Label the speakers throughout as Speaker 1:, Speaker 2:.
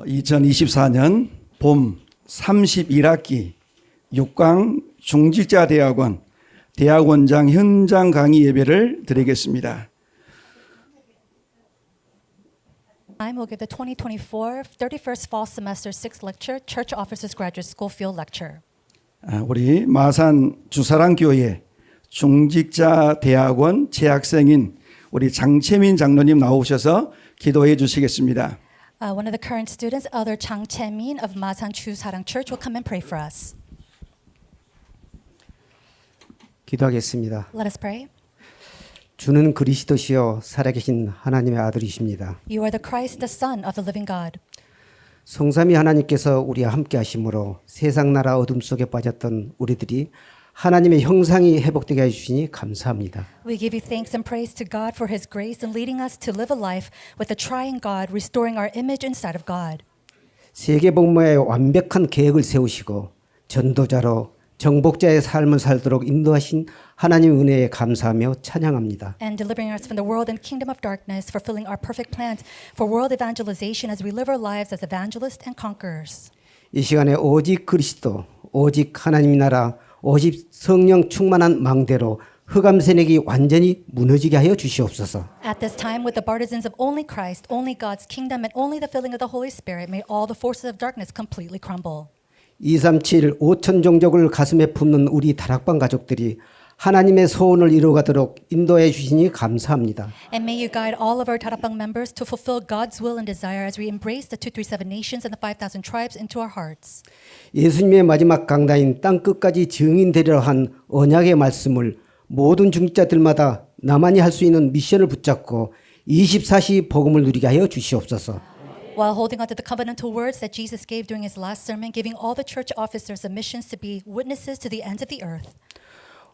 Speaker 1: 2024년 봄 31학기 6강 중직자대학원 대학원장 현장 강의 예배를 드리겠습니다.
Speaker 2: We'll give the 2024 31st Fall Semester 6th Lecture, Church Officers Graduate School Field Lecture.
Speaker 1: 우리 마산 주사랑교회 중직자대학원 재학생인 우리 장채민 장로님 나오셔서 기도해 주시겠습니다.
Speaker 2: One of the current students, Elder Chang Chae-min of Masan Chu Sarang Church, will come and pray for us.
Speaker 3: 기도하겠습니다.
Speaker 2: Let us pray.
Speaker 3: 주는 그리스도시요 살아계신 하나님의 아들이십니다.
Speaker 2: You are the Christ, the Son of the living God.
Speaker 3: 성삼위 하나님께서 우리와 함께 하심으로 세상 나라 어둠 속에 빠졌던 우리들이 하나님의 형상이 회복되게 해주시니 감사합니다.
Speaker 2: We give you thanks and praise to God for His grace in leading us to live a life with the triune God, restoring our image inside of God.
Speaker 3: 세계 복음화에 완벽한 계획을 세우시고 전도자로 정복자의 삶을 살도록 인도하신 하나님의 은혜에 감사하며 찬양합니다.
Speaker 2: And delivering us from the world and kingdom of darkness, fulfilling our perfect plans for world evangelization as we live our lives as evangelists and conquerors.
Speaker 3: 이 시간에 오직 그리스도, 오직 하나님 나라, 오직 성령 충만한 망대로 흑암 세력이 완전히 무너지게 하여 주시옵소서.
Speaker 2: At this time, with the partisans of only Christ, only God's kingdom, and only the filling of the Holy Spirit, may all the forces of darkness completely crumble.
Speaker 3: 237 5천 종족을 가슴에 품는 우리 다락방 가족들이 하나님의 소원을 이루어가도록 인도해 주시니 감사합니다.
Speaker 2: And may you guide all of our Tarapang members to fulfill God's will and desire as we embrace the 237 nations and the 5,000 tribes into our hearts.
Speaker 3: 예수님의 마지막 강단인 땅 끝까지 증인되리라 한 언약의 말씀을 모든 중직자들마다 나만이 할 수 있는 미션을 붙잡고 24시 복음을 누리게 하여 주시옵소서.
Speaker 2: While holding on to the covenantal words that Jesus gave during his last sermon, giving all the church officers the missions to be witnesses to the ends of the earth.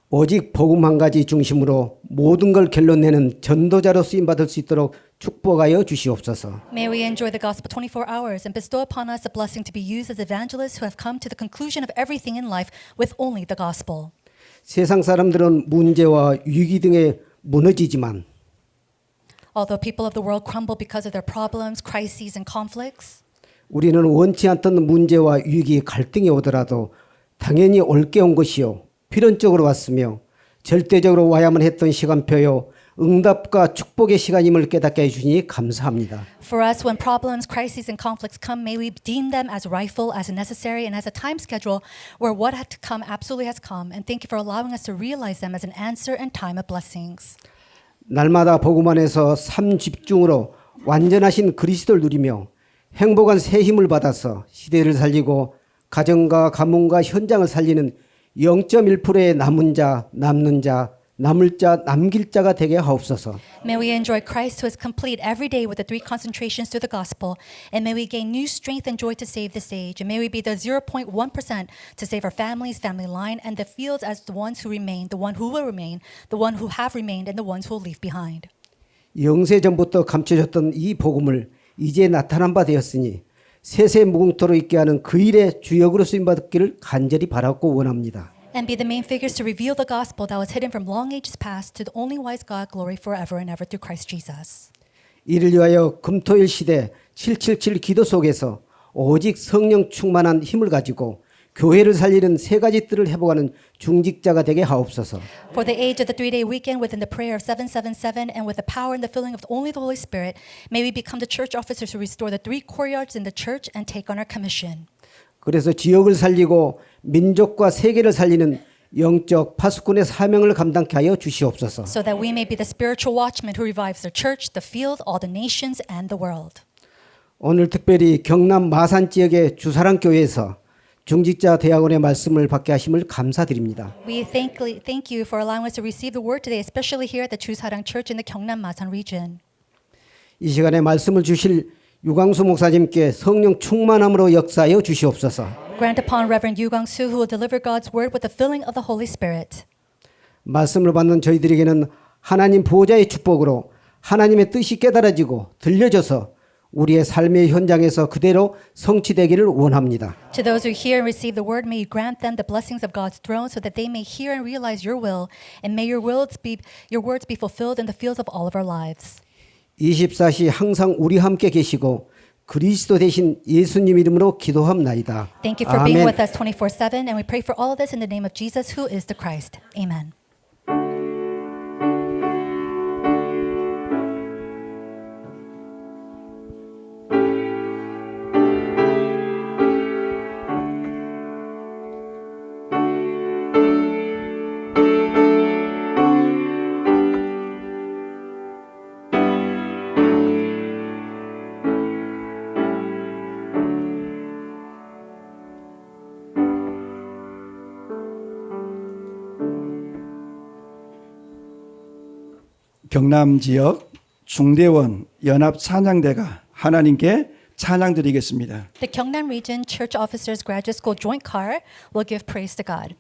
Speaker 3: 오직 복음 한 가지 중심으로 모든 걸 결론내는 전도자로 쓰임 받을 수 있도록 축복하여 주시옵소서.
Speaker 2: May we enjoy the gospel 24 hours and bestow upon us the blessing to be used as evangelists who have come to the conclusion of everything in life with only the gospel.
Speaker 3: 세상 사람들은 문제와 위기 등에 무너지지만
Speaker 2: Although people of the world crumble because of their problems, crises, and conflicts,
Speaker 3: 우리는 원치 않던 문제와 위기, 갈등이 오더라도 당연히 옳게 온 것이요 필연적으로 왔으며 절대적으로 와야만 했던 시간표요 응답과 축복의 시간임을 깨닫게 해주시니 감사합니다.
Speaker 2: for us, when problems, crises, and conflicts come, may we deem them as rightful, as necessary, and as a time schedule where what had to come absolutely has come. And thank you for allowing us to realize them as an answer and time of blessings.
Speaker 3: 날마다 복음 안에서 삶 집중으로 완전하신 그리스도를 누리며 행복한 새 힘을 받아서 시대를 살리고 가정과 가문과 현장을 살리는 0.1%의 남은 자, 남는 자, 남을 자, 남길 자가 되게 하옵소서.
Speaker 2: May we enjoy Christ who is complete every day with the three concentrations through the gospel. And may we gain new strength and joy to save this age. And may we be the 0.1% to save our families, family line, and the fields as the ones who remain, the one who will remain, the one who have remained, and the ones who will leave behind.
Speaker 3: 영세 전부터 감춰졌던 이 복음을 이제 나타난 바 되었으니 세세 무궁토로 있게 하는 그 일의 주역으로 쓰임받기를 간절히 바라고 원합니다.
Speaker 2: And be the main figures to reveal the gospel that was hidden from long ages past to the only wise God, glory forever and ever through Christ Jesus.
Speaker 3: 이를 위하여 금토일 시대 777 기도 속에서 오직 성령 충만한 힘을 가지고 교회를 살리는 세 가지 뜰을 회복하는 중직자가 되게 하옵소서.
Speaker 2: For the age of the 3-day weekend within the prayer of 777 and with the power and the filling of only the Holy Spirit, may we become the church officers who restore the 3 courtyards in the church and take on our commission.
Speaker 3: 그래서 지역을 살리고 민족과 세계를 살리는 영적 파수꾼의 사명을 감당케 하여 주시옵소서.
Speaker 2: So that we may be the spiritual watchman who revives the church, the field, all the nations, and the world.
Speaker 3: 오늘 특별히 경남 마산 지역의 주사랑 교회에서 중직자 대학원의 말씀을 받게 하심을 감사드립니다.
Speaker 2: We thank you for allowing us to receive the word today, especially here at the Chusarang Church in the Gyeongnam Masan region.
Speaker 3: 이 시간에 말씀을 주실 유광수 목사님께 성령 충만함으로 역사하여 주시옵소서.
Speaker 2: Grant upon Reverend Yu Gang-soo who will deliver God's word with the filling of the Holy Spirit.
Speaker 3: 말씀을 받는 저희들에게는 하나님 보호자의 축복으로 하나님의 뜻이 깨달아지고 들려져서 우리의 삶의 현장에서 그대로 성취되기를 원합니다.
Speaker 2: To those who hear and receive the word, may you grant them the blessings of God's throne so that they may hear and realize your will, and may your words be fulfilled in the fields of all of our lives.
Speaker 3: 24시 항상 우리 함께 계시고 그리스도 대신 예수님 이름으로 기도합나이다.
Speaker 2: Thank you for being
Speaker 3: 아멘.
Speaker 2: with us 24/7, and we pray for all of this in the name of Jesus, who is the Christ. Amen.
Speaker 1: 경남 지역 중대원 연합 찬양대가 하나님께 찬양 드리겠습니다.
Speaker 2: The Gyeongnam Region Church Officers Graduate School Joint Choir will give praise to God.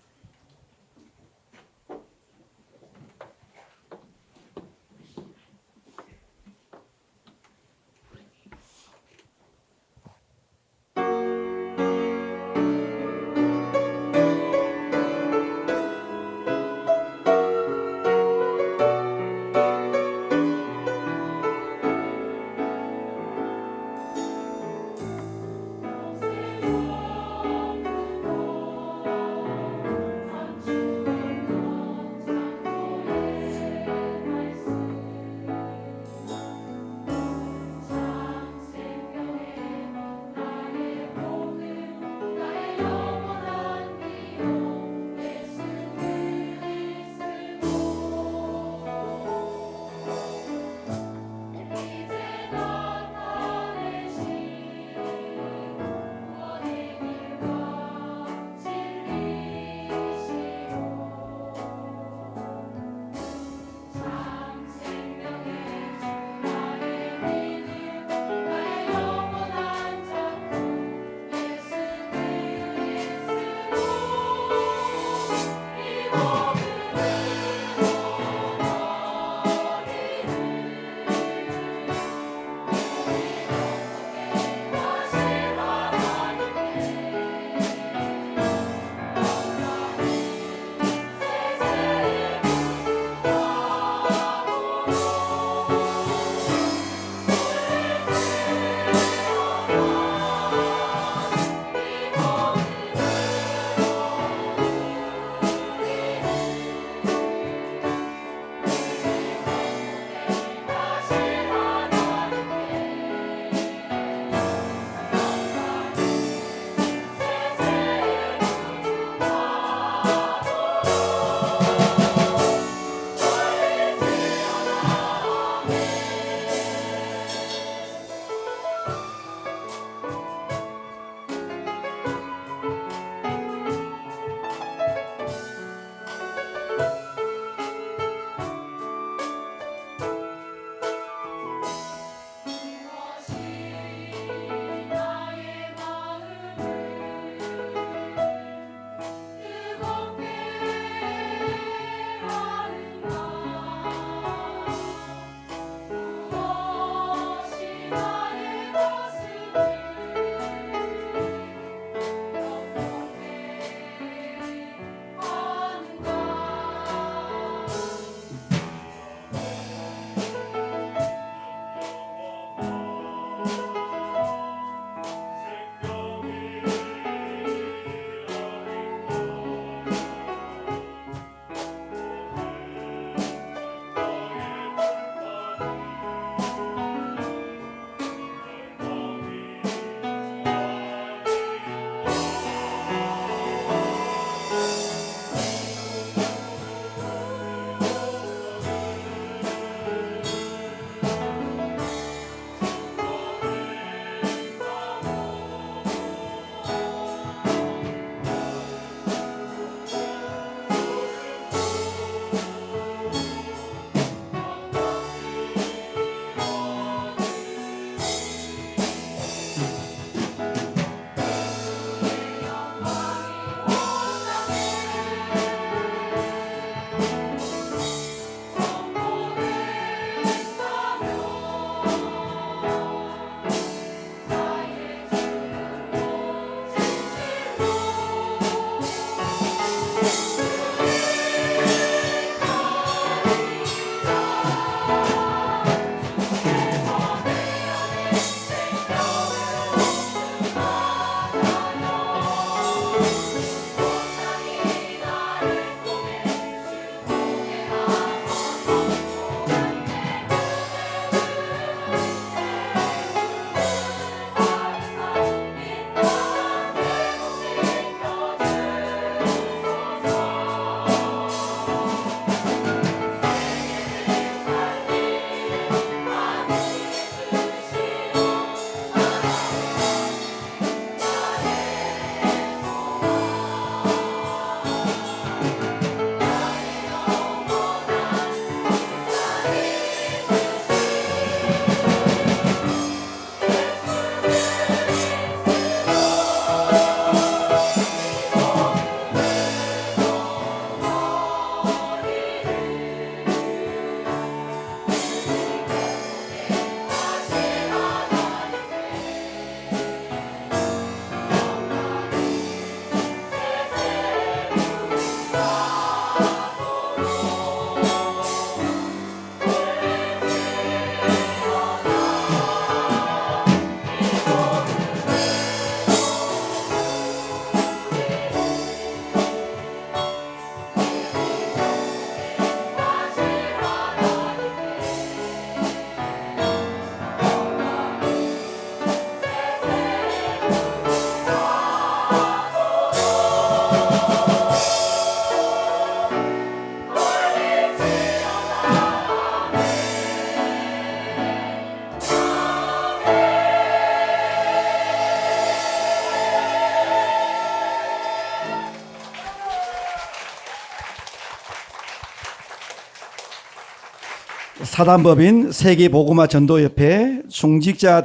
Speaker 1: 사단법인 세계보고마 전도협회 중직자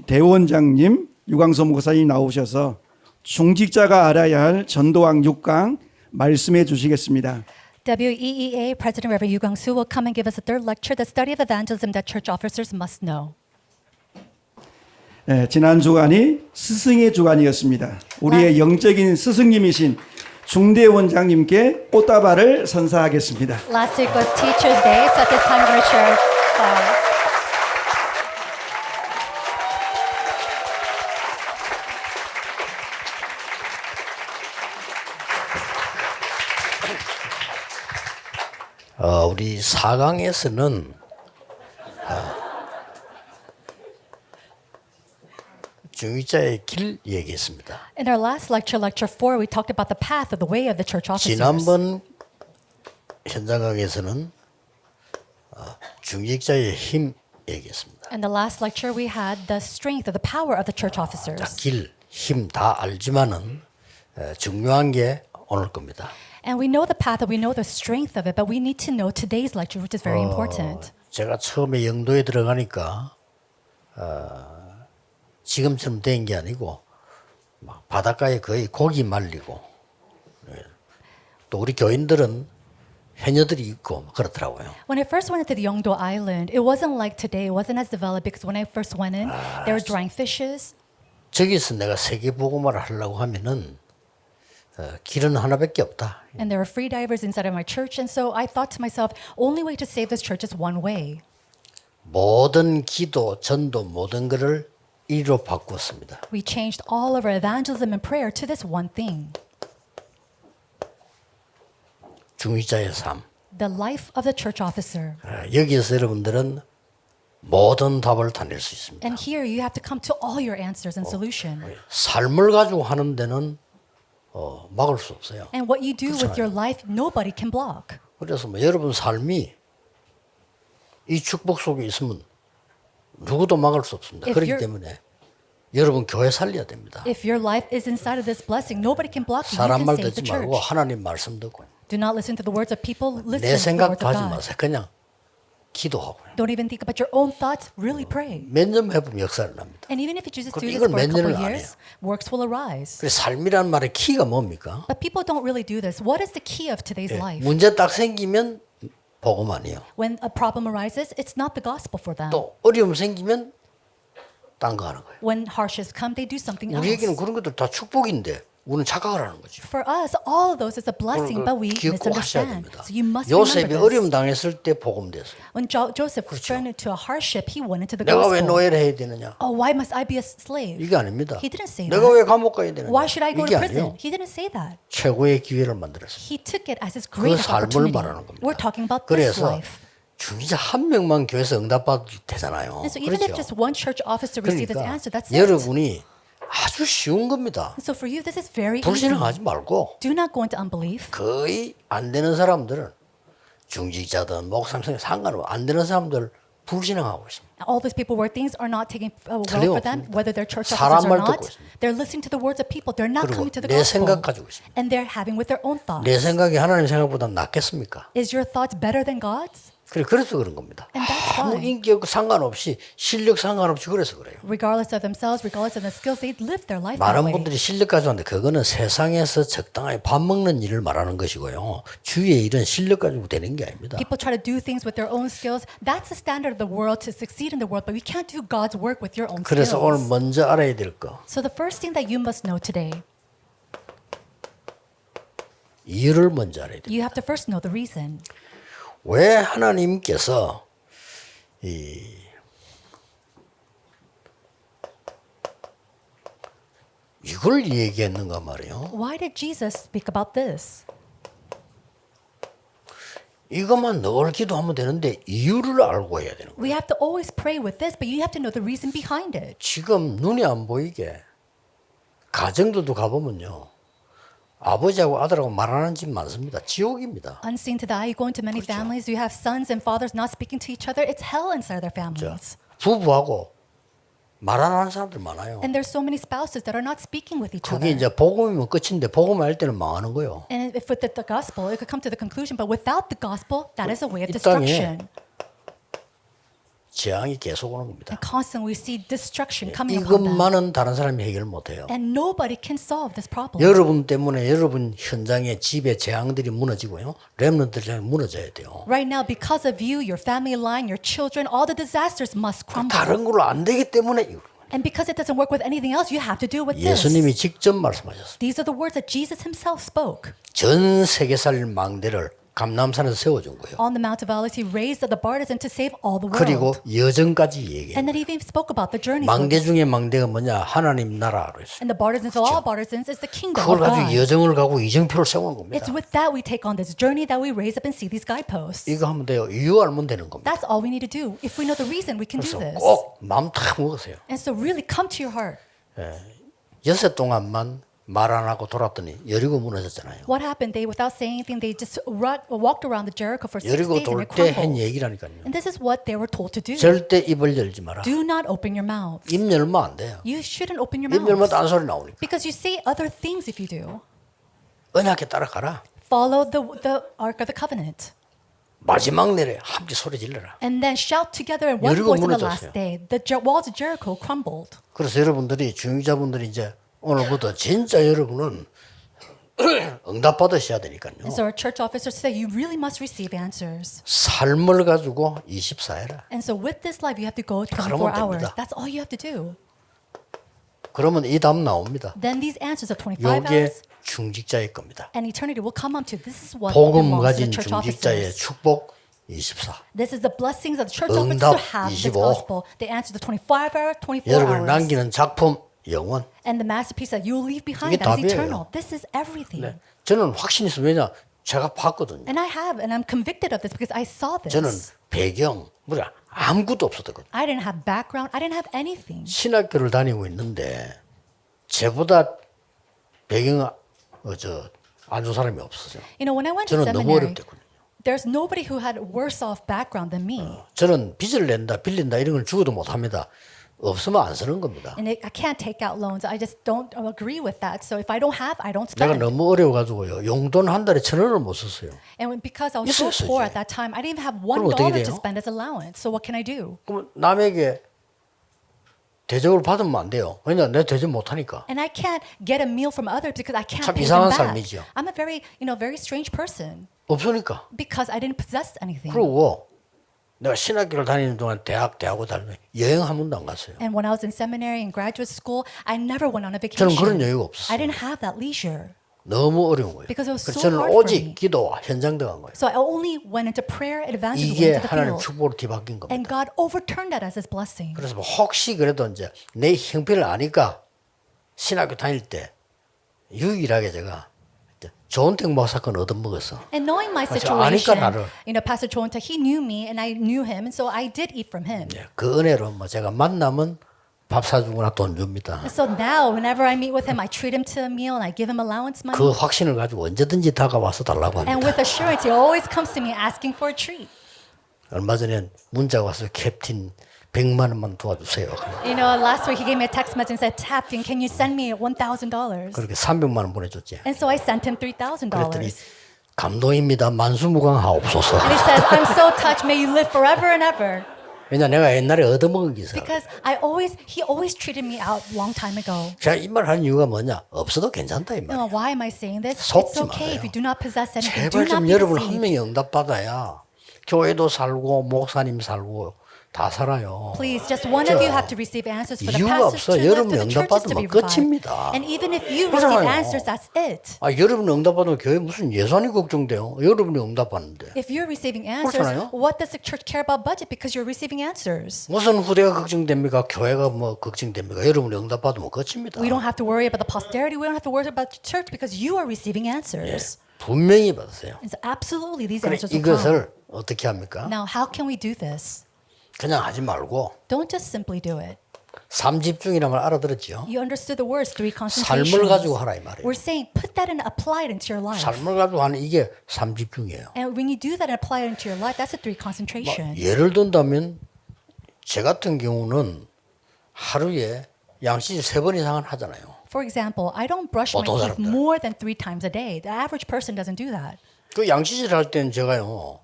Speaker 1: 대원장님 유광수 목사님 나오셔서 중직자가 알아야 할 전도학 6강 말씀해 주시겠습니다.
Speaker 2: WEEA President Reverend Yu Kwang-soo will come and give us a third lecture, The Study of Evangelism That Church Officers Must Know.
Speaker 1: 지난 주간이 스승의 주간이었습니다. 우리의 영적인 스승님이신 중대 원장님께 꽃다발을 선사하겠습니다.
Speaker 2: Last week was Teacher's Day, so at this time we're going to share flowers.
Speaker 4: 우리 4강에서는 중직자의 길 얘기했습니다.
Speaker 2: In our last lecture, Lecture 4, we talked about the path of the way of the church officers.
Speaker 4: 지난번 현장 강의에서는 중직자의 힘 얘기했습니다.
Speaker 2: In the last lecture, we had the strength or the power of the church officers.
Speaker 4: 길, 힘 다 알지만은 중요한 게 오늘 겁니다.
Speaker 2: And we know the path and we know the strength of it, but we need to know today's lecture, which is very important.
Speaker 4: 제가 처음에 영도에 들어가니까 지금처럼 된 게 아니고 막 바닷가에 거의 고기 말리고 또 우리 교인들은 해녀들이 있고 그렇더라고요.
Speaker 2: When I first went into the Yeongdo Island, it wasn't like today. It wasn't as developed because when I first went in, they were drying fishes.
Speaker 4: 저기서 내가 세계보고마를 하려고 하면은 길은 하나밖에 없다.
Speaker 2: And there were free divers inside of my church. And so I thought to myself, only way to save this church is one way.
Speaker 4: 모든 기도, 전도, 모든 것을 이로 바꾸었습니다.
Speaker 2: We changed all of our evangelism and prayer to this one thing,
Speaker 4: 중직자의 삶.
Speaker 2: the life of the church officer.
Speaker 4: 여기에서 여러분들은 모든 답을 다 낼 수 있습니다.
Speaker 2: And here you have to come to all your answers and solution.
Speaker 4: 삶을 가지고 하는 데는 막을 수 없어요.
Speaker 2: And what you do with your life, nobody can block.
Speaker 4: 그래서 뭐 여러분 삶이 이 축복 속에 있으면 누구도 막을 수 없습니다.
Speaker 2: If
Speaker 4: 그렇기
Speaker 2: you're-
Speaker 4: 때문에 여러분 교회 살려야 됩니다.
Speaker 2: If your life is inside of this blessing, nobody can block you. You
Speaker 4: 사람
Speaker 2: can
Speaker 4: 말
Speaker 2: save
Speaker 4: 듣지
Speaker 2: the
Speaker 4: 말고
Speaker 2: church.
Speaker 4: 하나님 말씀 듣고
Speaker 2: Do not listen to the words of people.
Speaker 4: 내
Speaker 2: Listen to the
Speaker 4: 생각도
Speaker 2: words of
Speaker 4: 하지
Speaker 2: God.
Speaker 4: 마세요. 그냥 기도하고
Speaker 2: Don't even think about your own thoughts. Really pray.
Speaker 4: 몇 년 해보면 역사를 납니다.
Speaker 2: And even if you just do
Speaker 4: 그런데
Speaker 2: this
Speaker 4: 이걸
Speaker 2: for a
Speaker 4: 몇
Speaker 2: couple
Speaker 4: 년을 안
Speaker 2: years, works will arise.
Speaker 4: 그래서 삶이라는 말의 키가 뭡니까?
Speaker 2: But people don't really do this. What is the key of today's life?
Speaker 4: 문제 딱 생기면 복음 아니에요.
Speaker 2: When a problem arises, it's not the gospel for them.
Speaker 4: 또 어려움 생기면 딴 거 하는 거예요.
Speaker 2: When hardships come, they do something
Speaker 4: 우리에게는
Speaker 2: else.
Speaker 4: 그런 것들 다 축복인데 우리는 착각을 하는 거죠.
Speaker 2: For us, all of those is a blessing, but we
Speaker 4: 기억 꼭 하셔야
Speaker 2: misunderstand.
Speaker 4: 됩니다.
Speaker 2: So you must
Speaker 4: 요셉이
Speaker 2: remember
Speaker 4: 어려움
Speaker 2: this.
Speaker 4: 당했을 때 복음 됐어요.
Speaker 2: When Joseph was thrown into a hardship, he went into the
Speaker 4: 내가 왜
Speaker 2: gospel.
Speaker 4: 노예를 해야 되느냐?
Speaker 2: Oh, why must I be a slave?
Speaker 4: 이게 아닙니다.
Speaker 2: He didn't say
Speaker 4: 내가
Speaker 2: that.
Speaker 4: 왜 감옥 가야 되느냐?
Speaker 2: Why should I go
Speaker 4: 이게
Speaker 2: to prison?
Speaker 4: 아니에요.
Speaker 2: He didn't say that.
Speaker 4: 최고의 기회를 만들었어요.
Speaker 2: He took it as his
Speaker 4: 그
Speaker 2: greatest
Speaker 4: 삶을
Speaker 2: opportunity.
Speaker 4: 말하는 겁니다.
Speaker 2: We're talking about this
Speaker 4: 그래서
Speaker 2: life.
Speaker 4: 중직자 한 명만 교회에서 응답받도 되잖아요.
Speaker 2: And so even if
Speaker 4: 그렇죠?
Speaker 2: just one church officer receives this
Speaker 4: 그러니까
Speaker 2: answer, that's it.
Speaker 4: 여러분이 아주 쉬운 겁니다.
Speaker 2: And so for you, this is very easy.
Speaker 4: 불신앙하지 말고
Speaker 2: Do not go into unbelief.
Speaker 4: 거의 안 되는 사람들은 중직자든 목사님 상관없이 안 되는 사람들 불신앙하고 있습니다.
Speaker 2: All those people where things are not taking well for them,
Speaker 4: 틀림없습니다.
Speaker 2: whether they're church
Speaker 4: 사람
Speaker 2: officers or
Speaker 4: 말 듣고
Speaker 2: not,
Speaker 4: 있습니다.
Speaker 2: they're listening to the words of people. They're not
Speaker 4: 그리고
Speaker 2: coming to the
Speaker 4: 내 생각
Speaker 2: gospel.
Speaker 4: 가지고 있습니다.
Speaker 2: And they're having with their own thoughts.
Speaker 4: 내 생각이 하나님 생각보다 낫겠습니까?
Speaker 2: Is your thoughts better than God's?
Speaker 4: 그래서 그런 겁니다.
Speaker 2: And that's
Speaker 4: 아무
Speaker 2: why.
Speaker 4: 인격 상관없이 실력 상관없이 그래서 그래요.
Speaker 2: Regardless of themselves, regardless of the skills, they live their life that
Speaker 4: 많은
Speaker 2: way.
Speaker 4: 분들이 실력 가지고 하는데 그거는 세상에서 적당하게 밥 먹는 일을 말하는 것이고요. 주위의 일은 실력 가지고 되는 게 아닙니다.
Speaker 2: People try to do things with their own skills. That's the standard of the world to succeed in the world, but we can't do God's work with your own
Speaker 4: 그래서 오늘
Speaker 2: skills.
Speaker 4: 먼저 알아야 될 거.
Speaker 2: So the first thing that you must know today,
Speaker 4: 이유를 먼저 알아야 돼.
Speaker 2: you have to first know the reason.
Speaker 4: 왜 하나님께서 이걸 얘기했는가 말이에요.
Speaker 2: Why did Jesus speak about this?
Speaker 4: 이것만 늘 기도하면 되는데 이유를 알고 해야 되는 거예요.
Speaker 2: We have to always pray with this, but you have to know the reason behind it.
Speaker 4: 지금 눈에 안 보이게 가정들도 가보면요. 아버지하고 아들하고 말하는 집 많습니다. 지옥입니다.
Speaker 2: Unseen to the eye, you go into many families, you have sons and fathers not speaking to each other. It's hell inside their families.
Speaker 4: 부부하고 말 안 하는 사람들 많아요.
Speaker 2: And there's so many spouses that are not speaking with each
Speaker 4: 그게
Speaker 2: other.
Speaker 4: 이제 복음이면 끝인데 복음 할 때는 망하는 거예요.
Speaker 2: And if with the gospel, it could come to the conclusion, but without the gospel, that is a way of
Speaker 4: 이 땅에
Speaker 2: destruction.
Speaker 4: 재앙이 계속 오는 겁니다.
Speaker 2: And constantly we see destruction coming upon them.
Speaker 4: 이것만은 다른 사람이 해결 못해요.
Speaker 2: And nobody can solve this problem.
Speaker 4: 여러분 때문에 여러분 현장에 집에 재앙들이 무너지고요. 렘넌트들이 무너져야 돼요.
Speaker 2: Right now, because of you, your family line, your children, all the disasters must crumble.
Speaker 4: 다른 걸로 안 되기 때문에
Speaker 2: And because it doesn't work with anything else, you have to do with this.
Speaker 4: 예수님이 직접 말씀하셨습니다.
Speaker 2: These are the words that Jesus himself spoke.
Speaker 4: 전 세계 살릴 망대를 감남산에서 세워준 거예요.
Speaker 2: On the Mount of Olives, he raised the partisan to save all the
Speaker 4: 그리고
Speaker 2: world.
Speaker 4: 여정까지 얘기해요.
Speaker 2: And then he even spoke about the journey.
Speaker 4: 망대 중에 망대가 뭐냐? 하나님 나라로 했어요.
Speaker 2: And the partisans of all partisans is the kingdom
Speaker 4: 그걸
Speaker 2: of
Speaker 4: 가지고
Speaker 2: God.
Speaker 4: 여정을 가고 이정표를 세우는 겁니다.
Speaker 2: It's with that we take on this journey that we raise up and see these guideposts.
Speaker 4: 이거 하면 돼요. 이유 알면 되는 겁니다.
Speaker 2: That's all we need to do. If we know the reason, we can do
Speaker 4: 그래서
Speaker 2: this.
Speaker 4: 꼭 마음 탁 먹으세요.
Speaker 2: And so really come to your heart.
Speaker 4: 여섯 동안만 말 안 하고 돌았더니 여리고 무너졌잖아요.
Speaker 2: What happened? They, without saying anything, they just walked around the Jericho for 6
Speaker 4: 여리고
Speaker 2: days and
Speaker 4: 돌
Speaker 2: it
Speaker 4: 때 한
Speaker 2: crumbled.
Speaker 4: 얘기라니까요.
Speaker 2: And this is what they were told to do.
Speaker 4: 절대 입을 열지 마라.
Speaker 2: Do not open your mouth.
Speaker 4: 입 열면 안 돼요.
Speaker 2: You shouldn't open your
Speaker 4: 입 열면
Speaker 2: mouth.
Speaker 4: 딴 소리 나오니까.
Speaker 2: Because you say other things if you do.
Speaker 4: 언약에 따라가라.
Speaker 2: Follow the Ark of the Covenant.
Speaker 4: 마지막 날에 함께 소리 질러라.
Speaker 2: And then shout together in one
Speaker 4: 여리고
Speaker 2: voice on the
Speaker 4: 무너졌어요.
Speaker 2: last day. The walls of Jericho crumbled.
Speaker 4: 그래서 여러분들이 중직자분들이 이제 오늘부터 진짜 여러분은 응답 받으셔야 되니까요.
Speaker 2: And so our church officers say you really must receive answers.
Speaker 4: 삶을 가지고 24해라.
Speaker 2: And so with this life, you have to go 24
Speaker 4: 그러면
Speaker 2: hours.
Speaker 4: 됩니다.
Speaker 2: That's all you have to do.
Speaker 4: 그러면 이 답 나옵니다.
Speaker 2: Then these answers of 25
Speaker 4: 요게
Speaker 2: hours
Speaker 4: 중직자의 겁니다.
Speaker 2: and eternity will come unto. This is what
Speaker 4: 복음
Speaker 2: belongs to
Speaker 4: 가진
Speaker 2: the church
Speaker 4: 중직자의
Speaker 2: officers.
Speaker 4: 축복 24.
Speaker 2: This is the blessings of the church officers
Speaker 4: 응답
Speaker 2: to have this
Speaker 4: 25.
Speaker 2: gospel. They answer the 25 hour, 24
Speaker 4: 여러분을
Speaker 2: hours.
Speaker 4: 남기는 작품 영원.
Speaker 2: And the masterpiece that you will leave
Speaker 4: 이게
Speaker 2: behind that is
Speaker 4: 답이에요.
Speaker 2: eternal. This is everything.
Speaker 4: 네. 저는 확신이 있어요. 왜냐? 제가 봤거든요.
Speaker 2: And I have, and I'm convicted of this because I saw this.
Speaker 4: 저는 배경, 뭐야, 아무것도 없었거든요.
Speaker 2: I didn't have background. I didn't have anything.
Speaker 4: 신학교를 다니고 있는데 저보다 배경 안 좋은 사람이 없었어요.
Speaker 2: You know, when I went to
Speaker 4: 저는 너무
Speaker 2: seminary,
Speaker 4: 어렵댔거든요.
Speaker 2: there's nobody who had worse off background than me.
Speaker 4: 저는 빚을 낸다, 빌린다 이런 걸 죽어도 못합니다. 없으면 안 쓰는 겁니다.
Speaker 2: And I can't take out loans. I just don't agree with that. So if I don't have, I don't
Speaker 4: 내가
Speaker 2: spend.
Speaker 4: 너무 어려워가지고요. 용돈 한 달에 1,000원을 못 썼어요.
Speaker 2: And because I was so
Speaker 4: 있었어요,
Speaker 2: poor
Speaker 4: 이제.
Speaker 2: at that time, I didn't even have
Speaker 4: 그럼 어떻게
Speaker 2: $1 to
Speaker 4: 돼요?
Speaker 2: spend as allowance. So what can I do?
Speaker 4: 그럼 남에게 대접을 받으면 안 돼요. 왜냐, 내가 대접 못하니까.
Speaker 2: And I can't get a meal from others because I can't
Speaker 4: 참
Speaker 2: pay
Speaker 4: 이상한
Speaker 2: them back.
Speaker 4: 삶이죠.
Speaker 2: I'm a very, very strange person
Speaker 4: 없으니까.
Speaker 2: because I didn't possess anything.
Speaker 4: 그리고 내가 신학교를 다니는 동안 대학원 다니는 여행 한 번도 안 갔어요.
Speaker 2: And when I was in seminary and graduate school, I never went on a
Speaker 4: 저는
Speaker 2: vacation.
Speaker 4: 그런 여유가
Speaker 2: I
Speaker 4: 없었어요.
Speaker 2: didn't have that leisure.
Speaker 4: 너무 어려운 거예요.
Speaker 2: Because it was
Speaker 4: 그래서
Speaker 2: so
Speaker 4: 저는
Speaker 2: hard for
Speaker 4: 오직
Speaker 2: me.
Speaker 4: 기도와 현장 들어간 거예요.
Speaker 2: So I only went into prayer and evangelism
Speaker 4: 이게
Speaker 2: into the
Speaker 4: 하나님
Speaker 2: field.
Speaker 4: 축복으로 뒤바뀐 겁니다.
Speaker 2: And God overturned that as His blessing.
Speaker 4: 그래서 뭐 혹시 그래도 이제 내 형편을 아니까 신학교 다닐 때 유일하게 제가 조은택 목사 건 얻어먹었어.
Speaker 2: And knowing my
Speaker 4: 맞아, 아니까
Speaker 2: situation,
Speaker 4: 나를.
Speaker 2: Pastor Chonta, he knew me and I knew him, and so I did eat from him.
Speaker 4: 그 은혜로 뭐 제가 만나면 밥 사주거나 돈 줍니다.
Speaker 2: And so now, whenever I meet with him, I treat him to a meal and I give him allowance money.
Speaker 4: 그 확신을 가지고 언제든지 다가와서 달라고
Speaker 2: And
Speaker 4: 합니다.
Speaker 2: with assurance, he always comes to me asking for a treat.
Speaker 4: 얼마 전에 문자가 왔어요. 캡틴 100만 원만 도와주세요.
Speaker 2: Last week he gave me a text message and said, Captain, can you send me $1,000?
Speaker 4: 그렇게 300만 원 보내줬지.
Speaker 2: And so I sent him $3,000.
Speaker 4: 그랬더니 감동입니다. 만수무강하옵소서.
Speaker 2: And he says, I'm so touched. May you live forever and ever.
Speaker 4: 왜냐 내가 옛날에 얻어먹은 기사.
Speaker 2: Because he always treated me out long time ago.
Speaker 4: 제가 이 말 하는 이유가 뭐냐? 없어도 괜찮다 이 말이야.
Speaker 2: Why am I saying this?
Speaker 4: 속지
Speaker 2: It's okay
Speaker 4: 마세요.
Speaker 2: if you do not possess anything. Do
Speaker 4: 제발 좀
Speaker 2: not be
Speaker 4: 여러분 한
Speaker 2: deceived.
Speaker 4: 명이 응답받아야 교회도 살고 목사님 살고 다 살아요.
Speaker 2: Please, just one of you have to receive answers for the
Speaker 4: 이유가
Speaker 2: pastors
Speaker 4: 없어.
Speaker 2: to live,
Speaker 4: 여러분이
Speaker 2: for the churches to be
Speaker 4: 응답받으면
Speaker 2: revived.
Speaker 4: 끝입니다.
Speaker 2: And even if you receive
Speaker 4: 그렇잖아요.
Speaker 2: answers, that's it.
Speaker 4: 여러분이 응답받으면 교회 무슨 예산이 걱정돼요? 여러분이 응답받는데.
Speaker 2: If you're receiving answers,
Speaker 4: 그렇잖아요.
Speaker 2: what does the church care about budget? Because you're receiving answers.
Speaker 4: 무슨 후대가 걱정됩니까? 교회가 뭐 걱정됩니까? 여러분이 응답받으면 끝입니다.
Speaker 2: We don't have to worry about the posterity. We don't have to worry about the church because you are receiving answers.
Speaker 4: 분명히 받으세요.
Speaker 2: And so absolutely, these
Speaker 4: 그래,
Speaker 2: answers will come.
Speaker 4: 이것을 어떻게 합니까?
Speaker 2: Now, how can we do this?
Speaker 4: 그냥 하지 말고
Speaker 2: Don't just simply do it.
Speaker 4: 삼집중이라는 걸 알아들었죠?
Speaker 2: You understood the words, three
Speaker 4: 삶을 가지고
Speaker 2: concentrations.
Speaker 4: 하라 이 말이에요.
Speaker 2: We're saying put that and apply it into your life.
Speaker 4: 삶을 가지고 하는 이게 삼집중이에요.
Speaker 2: And when you do that and apply it into your life, that's a three concentration.
Speaker 4: 예를 든다면 제 같은 경우는 하루에 양치질 3번 이상은 하잖아요.
Speaker 2: For example, I don't brush my
Speaker 4: 보통
Speaker 2: teeth
Speaker 4: 사람들.
Speaker 2: more than 3 times a day. The average person doesn't do that.
Speaker 4: 그 양치질 할 때는 제가요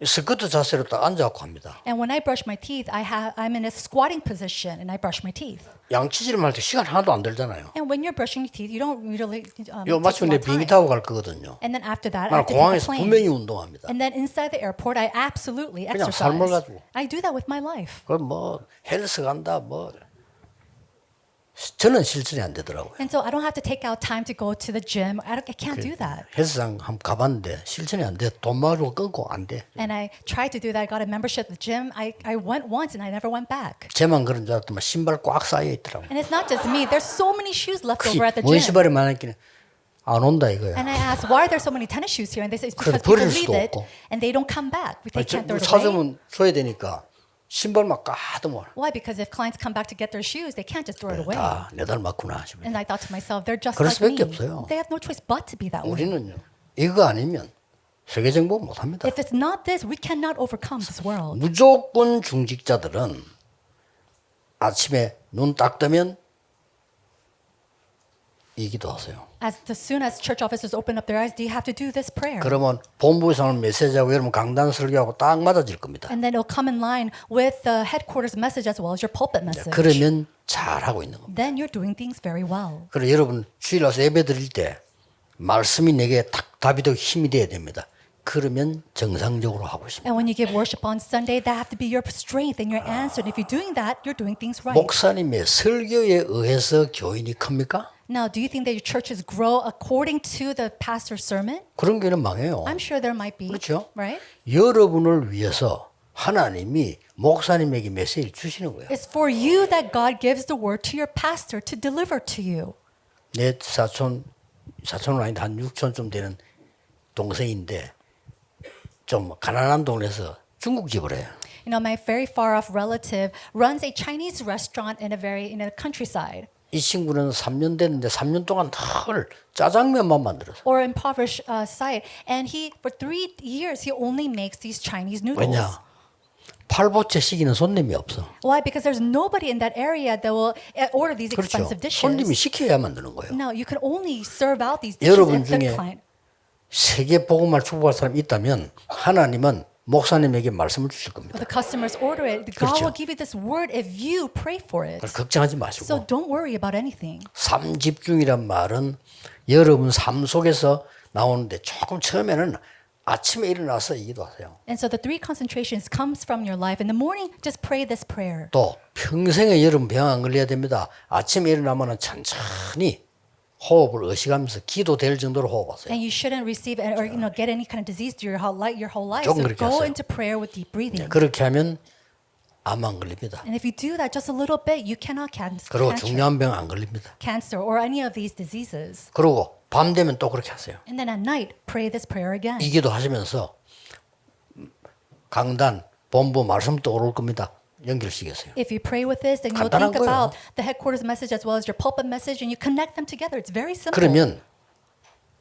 Speaker 4: 스쿼트 자세로 딱 앉아갖고 합니다.
Speaker 2: And when I brush my teeth, I'm in a squatting position and I brush my teeth.
Speaker 4: 양치질을 할 때 시간 하나도 안 들잖아요.
Speaker 2: And when you're brushing your teeth, you don't really
Speaker 4: 요
Speaker 2: take
Speaker 4: 마치고
Speaker 2: a
Speaker 4: 내
Speaker 2: lot of
Speaker 4: 비행기
Speaker 2: time.
Speaker 4: 타고 갈 거거든요.
Speaker 2: And then after that,
Speaker 4: 나
Speaker 2: I have to take a
Speaker 4: 공항에서
Speaker 2: plane.
Speaker 4: 분명히 운동합니다.
Speaker 2: And then inside the airport, I absolutely
Speaker 4: 그냥
Speaker 2: exercise.
Speaker 4: 삶을 가지고.
Speaker 2: I do that with my life.
Speaker 4: 그럼 뭐 헬스 간다 뭐 저는 실천이 안 되더라고요.
Speaker 2: And so I don't have to take out time to go to the gym. I can't do that.
Speaker 4: 헬스장 한번 가봤는데 실천이 안 돼. 돈 마저 끊고 안 돼.
Speaker 2: And I tried to do that. I got a membership at the gym. I went once and I never went back.
Speaker 4: 쟤만 그런 줄 알았더만 신발 꽉 쌓여 있더라고요.
Speaker 2: And it's not just me. There's so many shoes left over at the
Speaker 4: 뭔
Speaker 2: gym.
Speaker 4: 신발이 많았기는 안 온다 이거야.
Speaker 2: And I asked, why are there so many tennis shoes here? And they say it's
Speaker 4: 그래,
Speaker 2: because people
Speaker 4: 버릴
Speaker 2: leave
Speaker 4: 수도
Speaker 2: it
Speaker 4: 없고.
Speaker 2: and they don't come back. They can't throw it away.
Speaker 4: 찾으면 줘야 되니까 신발만 까더만.
Speaker 2: Why? Because if clients come back to get their shoes, they can't just throw it away.
Speaker 4: 다 내달 맞구나 싶어요.
Speaker 2: And I thought to myself, they're just
Speaker 4: 그럴
Speaker 2: like me.
Speaker 4: 수밖에 없어요.
Speaker 2: They have no choice but to be that way.
Speaker 4: 우리는요 이거 아니면 세계 정복 못합니다.
Speaker 2: If it's not this, we cannot overcome this world.
Speaker 4: 무조건 중직자들은 아침에 눈 딱 뜨면 이 기도하세요.
Speaker 2: As soon as church officers open up their eyes, you have to do this prayer.
Speaker 4: 그러면 본부에서 하는 메시지하고 여러분 강단 설교하고 딱 맞아질 겁니다.
Speaker 2: And then it'll come in line with the headquarters message as well as your pulpit message.
Speaker 4: 그러면 잘하고 있는 겁니다.
Speaker 2: Then you're doing things very well.
Speaker 4: 그리고 여러분 주일 와서 예배 드릴 때 말씀이 내게 딱 답이 되고 힘이 돼야 됩니다. 그러면 정상적으로 하고 있습니다.
Speaker 2: And when you give worship on Sunday, that have to be your strength and your answer. And if you're doing that, you're doing things right.
Speaker 4: 목사님의 설교에 의해서 교인이 큽니까?
Speaker 2: Now, do you think that your churches grow according to the pastor's sermon?
Speaker 4: 그런 교회는 망해요.
Speaker 2: I'm sure there might be.
Speaker 4: 그렇죠?
Speaker 2: Right?
Speaker 4: 여러분을 위해서 하나님이 목사님에게 메시지를 주시는 거예요.
Speaker 2: It's for you that God gives the word to your pastor to deliver to you.
Speaker 4: 내 사촌은 아닌데 한 6촌쯤 되는 동생인데 좀 가난한 동네에서 중국집을 해요.
Speaker 2: You know, my very far off relative runs a Chinese restaurant in a countryside.
Speaker 4: 이 친구는 3년 됐는데 3년 동안 늘 짜장면만 만들었어.
Speaker 2: Or impoverished site, and for 3 years he only makes these Chinese noodles.
Speaker 4: 왜냐? 팔보채 시키는 손님이 없어.
Speaker 2: Why? Because there's nobody in that area that will order these
Speaker 4: 그렇죠.
Speaker 2: expensive dishes.
Speaker 4: 손님이 시켜야 만드는 거예요.
Speaker 2: No, you can only serve out these dishes
Speaker 4: 여러분
Speaker 2: if the
Speaker 4: 중에
Speaker 2: client.
Speaker 4: 세계 복음을 축복할 사람이 있다면 하나님은 목사님에게 말씀을 주실 겁니다.
Speaker 2: The customers order it. God
Speaker 4: 그렇죠.
Speaker 2: will give you this word if you pray for it.
Speaker 4: 그걸 걱정하지
Speaker 2: So
Speaker 4: 마시고
Speaker 2: don't worry about anything.
Speaker 4: 삼집중이란 말은 여러분 삶 속에서 나오는데 조금 처음에는 아침에 일어나서 이 기도하세요.
Speaker 2: And so the 3 concentrations comes from your life. In the morning, just pray this prayer.
Speaker 4: 또 평생에 여러분 병 안 걸려야 됩니다. 아침에 일어나면 천천히 호흡을 의식하면서 기도될 정도로 호흡하세요.
Speaker 2: And you shouldn't receive or get any kind of disease through your whole life.
Speaker 4: 조금
Speaker 2: So
Speaker 4: 그렇게
Speaker 2: go
Speaker 4: 하세요.
Speaker 2: into prayer with deep breathing.
Speaker 4: 그렇게 하면 암 안 걸립니다.
Speaker 2: And if you do that just a little bit, you cannot
Speaker 4: 그리고
Speaker 2: cancer
Speaker 4: 중요한 병 안 걸립니다.
Speaker 2: or any of these diseases.
Speaker 4: 그리고 밤 되면 또 그렇게 하세요.
Speaker 2: And then at night, pray this prayer again.
Speaker 4: 이 기도 하시면서 강단, 본부 말씀 떠오를 겁니다. 연결시켰어요.
Speaker 2: If you pray with this, then you'll
Speaker 4: 간단한
Speaker 2: think
Speaker 4: 거예요.
Speaker 2: about the headquarters message as well as your pulpit message, and you connect them together. It's very simple.
Speaker 4: 그러면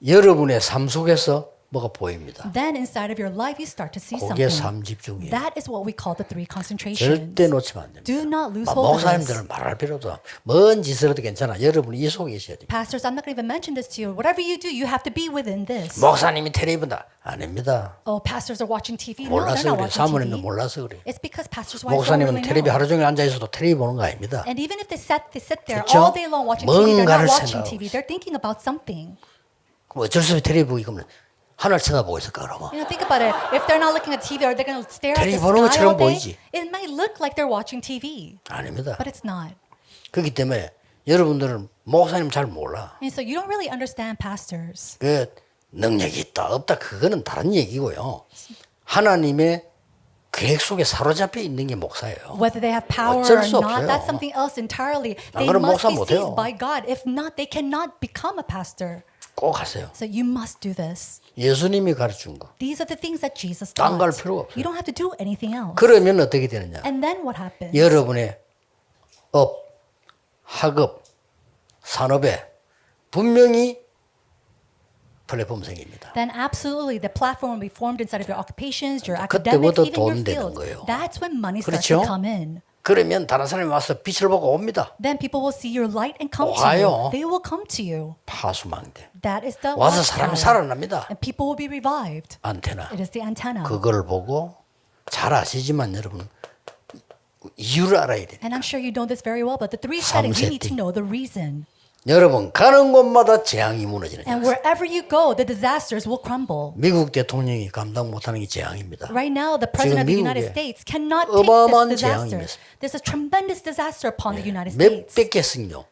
Speaker 4: 여러분의 삶 속에서 뭐가 보입니다.
Speaker 2: Then inside of your life, you start to see
Speaker 4: 그게
Speaker 2: something.
Speaker 4: 삼집중이에요.
Speaker 2: That is what we call the 3 concentrations.
Speaker 4: 절대 놓치면 안 됩니다.
Speaker 2: Do not lose hold of this.
Speaker 4: 목사님들은 말할 필요도 없어. 뭔 짓을 해도 괜찮아. 여러분이 이 속에 있어야 됩니다.
Speaker 2: Pastors, I'm not going to even mention this to you. Whatever you do, you have to be within this.
Speaker 4: 목사님이 텔레비 본다. 아닙니다.
Speaker 2: Oh, pastors are watching TV. No,
Speaker 4: 몰라서
Speaker 2: they're not
Speaker 4: 그래요.
Speaker 2: watching
Speaker 4: 사모님도
Speaker 2: TV.
Speaker 4: 몰라서 그래요.
Speaker 2: It's because pastors' wives don't
Speaker 4: 목사님은
Speaker 2: really
Speaker 4: 텔레비
Speaker 2: know.
Speaker 4: 하루 종일 앉아 있어도 텔레비 보는 거 아닙니다.
Speaker 2: And even if they sit there
Speaker 4: 그렇죠?
Speaker 2: all day long watching TV, they're
Speaker 4: 뭔가를
Speaker 2: not watching
Speaker 4: 생각하고
Speaker 2: TV. They're thinking about something.
Speaker 4: 그럼 어쩔 수 없이 텔레비 보기 그러면 하늘 쳐다보고 있을까 그러면.
Speaker 2: You know, think about it. If they're not looking at TV, are they going to stare at
Speaker 4: 텔레비
Speaker 2: the
Speaker 4: 보는
Speaker 2: sky
Speaker 4: 것처럼
Speaker 2: all day?
Speaker 4: 보이지.
Speaker 2: It might look like they're watching TV,
Speaker 4: 아닙니다.
Speaker 2: but it's not.
Speaker 4: 그렇기 때문에 여러분들은 목사님 잘 몰라.
Speaker 2: And so you don't really understand pastors.
Speaker 4: 그 능력이 있다 없다 그거는 다른 얘기고요. 하나님의 계획 속에 사로잡혀 있는 게 목사예요.
Speaker 2: Whether they have power
Speaker 4: 어쩔
Speaker 2: or
Speaker 4: 수
Speaker 2: not,
Speaker 4: 없어요.
Speaker 2: that's something else entirely.
Speaker 4: 안
Speaker 2: They
Speaker 4: 그러면
Speaker 2: must
Speaker 4: 목사
Speaker 2: be
Speaker 4: 못해요.
Speaker 2: seized by God. If not, they cannot become a pastor.
Speaker 4: 꼭 하세요.
Speaker 2: So you must do this.
Speaker 4: 예수님이 가르친 거.
Speaker 2: These are the things that Jesus
Speaker 4: 딴 갈
Speaker 2: taught.
Speaker 4: 필요가 없어요.
Speaker 2: You don't have to do anything else.
Speaker 4: 그러면 어떻게 되느냐?
Speaker 2: And then what happens?
Speaker 4: 여러분의 업, 학업, 산업에 분명히 플랫폼 생깁니다.
Speaker 2: Then absolutely the platform will be formed inside of your occupations, your academics,
Speaker 4: 그때부터
Speaker 2: even your
Speaker 4: 돈 되는
Speaker 2: fields.
Speaker 4: 거예요.
Speaker 2: That's when money starts
Speaker 4: 그렇죠?
Speaker 2: to come in.
Speaker 4: 그러면 다른 사람이 와서 빛을 보고 옵니다.
Speaker 2: Then people will see your light and come to
Speaker 4: 와요.
Speaker 2: you. They will come to you.
Speaker 4: 파수망대.
Speaker 2: That is the
Speaker 4: 와서 사람이
Speaker 2: watchtower.
Speaker 4: 살아납니다.
Speaker 2: And people will be revived.
Speaker 4: 안테나.
Speaker 2: It is the antenna.
Speaker 4: 그걸 보고 잘 아시지만 여러분 이유를 알아야 돼요.
Speaker 2: And I'm sure you know this very well, but the three settings, you need to
Speaker 4: 삼세띠.
Speaker 2: know the reason.
Speaker 4: 여러분 가는 곳마다 재앙이 무너지는
Speaker 2: And
Speaker 4: 거예요.
Speaker 2: wherever you go, the disasters will crumble.
Speaker 4: 미국 대통령이 감당 못하는 게 재앙입니다.
Speaker 2: Right now, the president of the United
Speaker 4: 미국에
Speaker 2: States cannot take
Speaker 4: 어마어마한
Speaker 2: this disaster.
Speaker 4: 재앙이
Speaker 2: There's a tremendous disaster upon the United States.
Speaker 4: 몇백 개 승려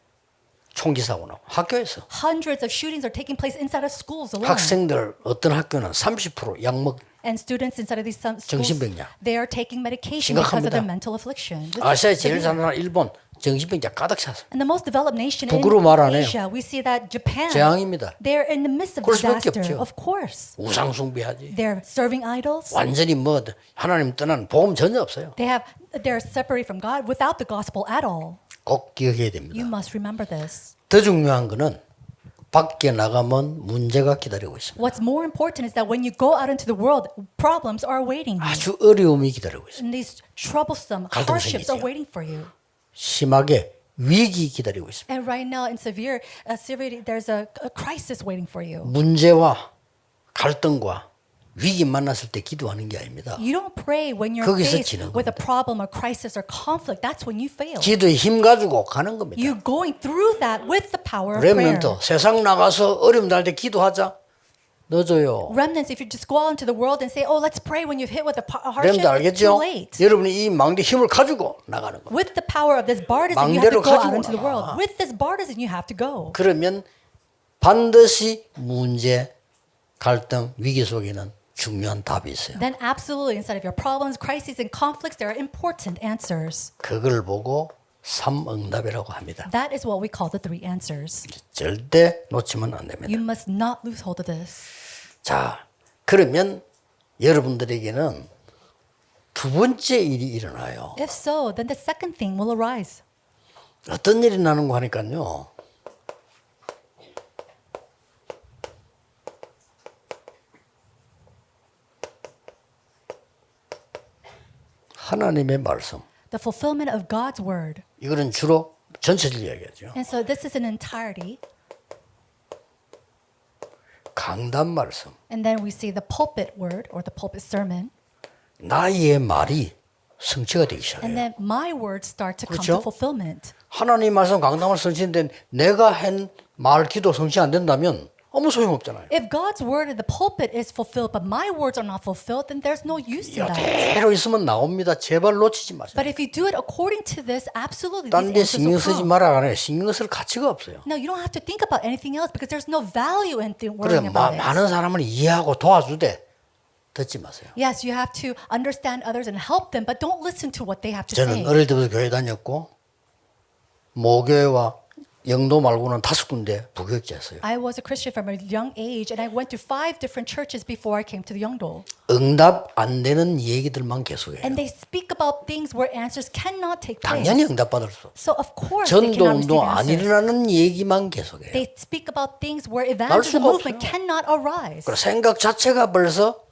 Speaker 4: 총기 사고나 학교에서
Speaker 2: Hundreds of shootings are taking place inside of schools alone.
Speaker 4: 학생들 어떤 학교는 30% 약먹
Speaker 2: And students inside of these schools,
Speaker 4: 정신병자.
Speaker 2: they are taking medication because of
Speaker 4: 심각합니다.
Speaker 2: their mental affliction. This
Speaker 4: 아시아의
Speaker 2: is
Speaker 4: 제일
Speaker 2: severe.
Speaker 4: 잘 나라 일본 정신병자 가득 찼어요.
Speaker 2: And the most developed nation in
Speaker 4: 부끄러워 말 안 해요.
Speaker 2: Asia, we see that Japan,
Speaker 4: 재앙입니다.
Speaker 2: they're in the midst of
Speaker 4: 그럴 수밖에
Speaker 2: disaster.
Speaker 4: 없죠.
Speaker 2: Of course.
Speaker 4: 우상 숭배하지.
Speaker 2: They're serving idols.
Speaker 4: 완전히 뭐 하나님 떠난 복음 전혀 없어요.
Speaker 2: They're separated from God without the gospel at all.
Speaker 4: 꼭 기억해야 됩니다.
Speaker 2: You must remember this.
Speaker 4: 더 중요한 거는 밖에 나가면 문제가 기다리고 있습니다.
Speaker 2: What's more important is that when you go out into the world, problems are awaiting you.
Speaker 4: 아주 어려움이 기다리고 있습니다.
Speaker 2: And these troublesome
Speaker 4: 갈등
Speaker 2: hardships
Speaker 4: 생기죠.
Speaker 2: are waiting for you.
Speaker 4: 심하게 위기 기다리고 있습니다.
Speaker 2: And right now in severity, there's a crisis waiting for you.
Speaker 4: 문제와 갈등과 위기 만났을 때 기도하는 게 아닙니다.
Speaker 2: You don't pray when you're
Speaker 4: 거기서
Speaker 2: faced
Speaker 4: 지는
Speaker 2: with a
Speaker 4: 겁니다.
Speaker 2: problem or crisis or conflict. That's when you fail.
Speaker 4: 기도에 힘 가지고 가는 겁니다.
Speaker 2: You going through that with the power of prayer.
Speaker 4: 렘넌트 세상 나가서 어려움 날 때 기도하자. 넣어줘요.
Speaker 2: Remnants, if you just go out into the world and say, "Oh, let's pray," when you've hit with a hardship,
Speaker 4: 렘넌트
Speaker 2: it's too
Speaker 4: 알겠죠?
Speaker 2: late.
Speaker 4: 여러분이 이 망대 힘을 가지고 나가는 겁니다.
Speaker 2: With the power of this bartizan, you have to
Speaker 4: 망대로
Speaker 2: go out
Speaker 4: 가지고
Speaker 2: into the
Speaker 4: 나가.
Speaker 2: world. With this bartizan, you have to go.
Speaker 4: 그러면 반드시 문제, 갈등, 위기 속에는 중요한 답이 있어요.
Speaker 2: Then absolutely inside of your problems, crises, and conflicts, there are important answers.
Speaker 4: 그걸 보고 삼응답이라고 합니다.
Speaker 2: That is what we call the three answers.
Speaker 4: 절대 놓치면 안 됩니다.
Speaker 2: You must not lose hold of this.
Speaker 4: 자, 그러면 여러분들에게는 두 번째 일이 일어나요.
Speaker 2: If so, then the second thing will arise.
Speaker 4: 어떤 일이 나는가 하니까요. 하나님의 말씀.
Speaker 2: The fulfillment of God's word.
Speaker 4: 이거는 주로 전체를 이야기하죠.
Speaker 2: And so this is an entirety.
Speaker 4: 강단 말씀.
Speaker 2: And then we see the pulpit word or the pulpit sermon.
Speaker 4: 나의 말이 성취가 되기
Speaker 2: And
Speaker 4: 시작해요.
Speaker 2: then my words start to come
Speaker 4: 그렇죠?
Speaker 2: to fulfillment.
Speaker 4: 하나님 말씀 강단을 성취인데 내가 한 말 기도 성취 안 된다면 아무 소용없잖아요.
Speaker 2: If God's word in the pulpit is fulfilled, but my words are not fulfilled, then there's no use in that.
Speaker 4: 이대로 있으면 나옵니다. 제발 놓치지 마세요.
Speaker 2: But if you do it according to this, absolutely
Speaker 4: 딴
Speaker 2: these
Speaker 4: 데
Speaker 2: answers
Speaker 4: 신경
Speaker 2: will
Speaker 4: 쓰지
Speaker 2: come.
Speaker 4: 마라 하네. 신경 쓸 가치가 없어요.
Speaker 2: No, you don't have to think about anything else because there's no value in
Speaker 4: 그래
Speaker 2: worrying about it.
Speaker 4: 많은 사람을 이해하고 도와주되 듣지 마세요.
Speaker 2: Yes, you have to understand others and help them, but don't listen to what they have to say.
Speaker 4: 저는 어릴 때부터 교회 다녔고 모교회와 영도 말고는 5군데 부교육자였어요.
Speaker 2: I was a Christian from a young age, and I went to 5 different churches before I came to the Yongdo.
Speaker 4: 응답 안 되는 얘기들만 계속해요.
Speaker 2: And they speak about things where answers cannot take place.
Speaker 4: 당연히 응답 받을 수 없어요.
Speaker 2: So of course they
Speaker 4: 전도
Speaker 2: cannot receive
Speaker 4: 운동 안
Speaker 2: answers.
Speaker 4: 일어나는 얘기만 계속해요.
Speaker 2: They speak about things where
Speaker 4: 날
Speaker 2: evangelism
Speaker 4: 수가
Speaker 2: movement
Speaker 4: 없어요.
Speaker 2: cannot arise.
Speaker 4: 그래 생각 자체가 벌써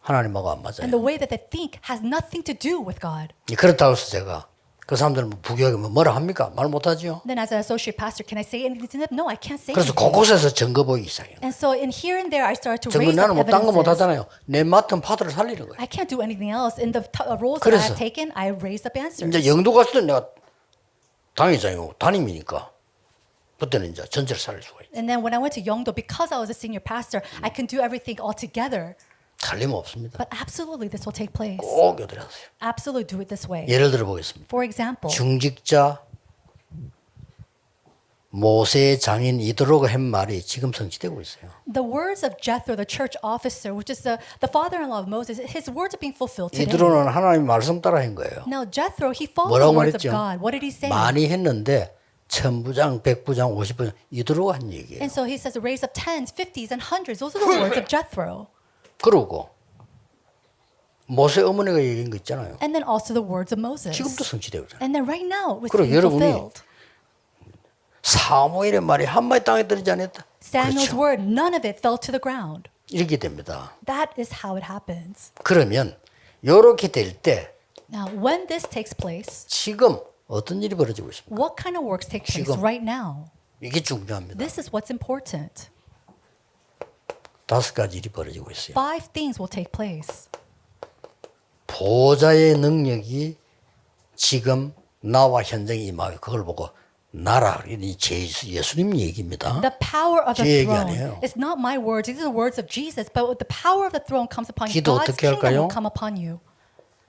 Speaker 4: 하나님하고 안 맞아요.
Speaker 2: And the way that they think has nothing to do with God.
Speaker 4: 그렇다고 해서 제가 그 사람들은 부교육이면 뭐라 합니까? 말 못하죠.
Speaker 2: Then as an associate pastor, can I say anything to them? No, I can't say
Speaker 4: 그래서
Speaker 2: anything.
Speaker 4: 곳곳에서 증거 보이기 시작해요.
Speaker 2: And so in here and there, I started to
Speaker 4: 증거
Speaker 2: raise
Speaker 4: 나는
Speaker 2: up
Speaker 4: 뭐딴거
Speaker 2: evidences.
Speaker 4: 못하잖아요. 내 맡은 파트를 살리는 거예요.
Speaker 2: I can't do anything else. In the roles that I
Speaker 4: 그래서
Speaker 2: have taken, I raised up answers.
Speaker 4: 이제 영도 갔을 때 내가 당회장이고 담임이니까 그때는 이제 전체를 살릴 수가 있어요.
Speaker 2: And then when I went to Yongdo, because I was a senior pastor, I can do everything all together.
Speaker 4: 살림없습니다.
Speaker 2: But absolutely, this will take place.
Speaker 4: 꼭 여드려 하세요.
Speaker 2: Absolutely do it this way.
Speaker 4: 예를 들어 보겠습니다.
Speaker 2: For example,
Speaker 4: 중직자 모세의 장인 이드로가 한 말이 지금 성취되고 있어요.
Speaker 2: the words of Jethro, the church officer, which is the father-in-law of Moses, his words are being fulfilled today.
Speaker 4: 이드로는 하나님 말씀 따라 한 거예요.
Speaker 2: Now Jethro, he followed the
Speaker 4: 뭐라고
Speaker 2: words of
Speaker 4: 말했죠?
Speaker 2: God. What did he say?
Speaker 4: 많이 했는데 1000부장, 100부장, 50부장 이드로가 한 얘기예요.
Speaker 2: And so he says, raise up 10s, 50s, and 100s. Those are the words of Jethro.
Speaker 4: 그러고 모세 어머니가 얘기한 거 있잖아요.
Speaker 2: And then also the words of Moses.
Speaker 4: 지금도 성취되고 있잖아요.
Speaker 2: And then right now, it was
Speaker 4: 그럼
Speaker 2: being
Speaker 4: 여러분이
Speaker 2: fulfilled.
Speaker 4: 사무엘의 말이 한 마디 땅에 떨어지지 않았다.
Speaker 2: Samuel's
Speaker 4: 그렇죠.
Speaker 2: word, none of it fell to the ground.
Speaker 4: 이렇게 됩니다.
Speaker 2: That is how it happens.
Speaker 4: 그러면 이렇게 될 때
Speaker 2: Now, when this takes place,
Speaker 4: 지금 어떤 일이 벌어지고 있습니까?
Speaker 2: what kind of works take place
Speaker 4: 지금.
Speaker 2: right now?
Speaker 4: 이게 중요합니다.
Speaker 2: This is what's important.
Speaker 4: 5가지 일이 벌어지고 있어요.
Speaker 2: 5 things will take place.
Speaker 4: 보호자의 능력이 지금 나와 현장에 임하여 그걸 보고 나라 이 예수님 얘기입니다.
Speaker 2: The power of
Speaker 4: 제
Speaker 2: the
Speaker 4: 얘기
Speaker 2: throne.
Speaker 4: 아니에요.
Speaker 2: It's not my words. These are the words of Jesus. But the power of the throne comes upon you.
Speaker 4: 기도
Speaker 2: God's
Speaker 4: 어떻게
Speaker 2: kingdom
Speaker 4: 할까요?
Speaker 2: will come upon you.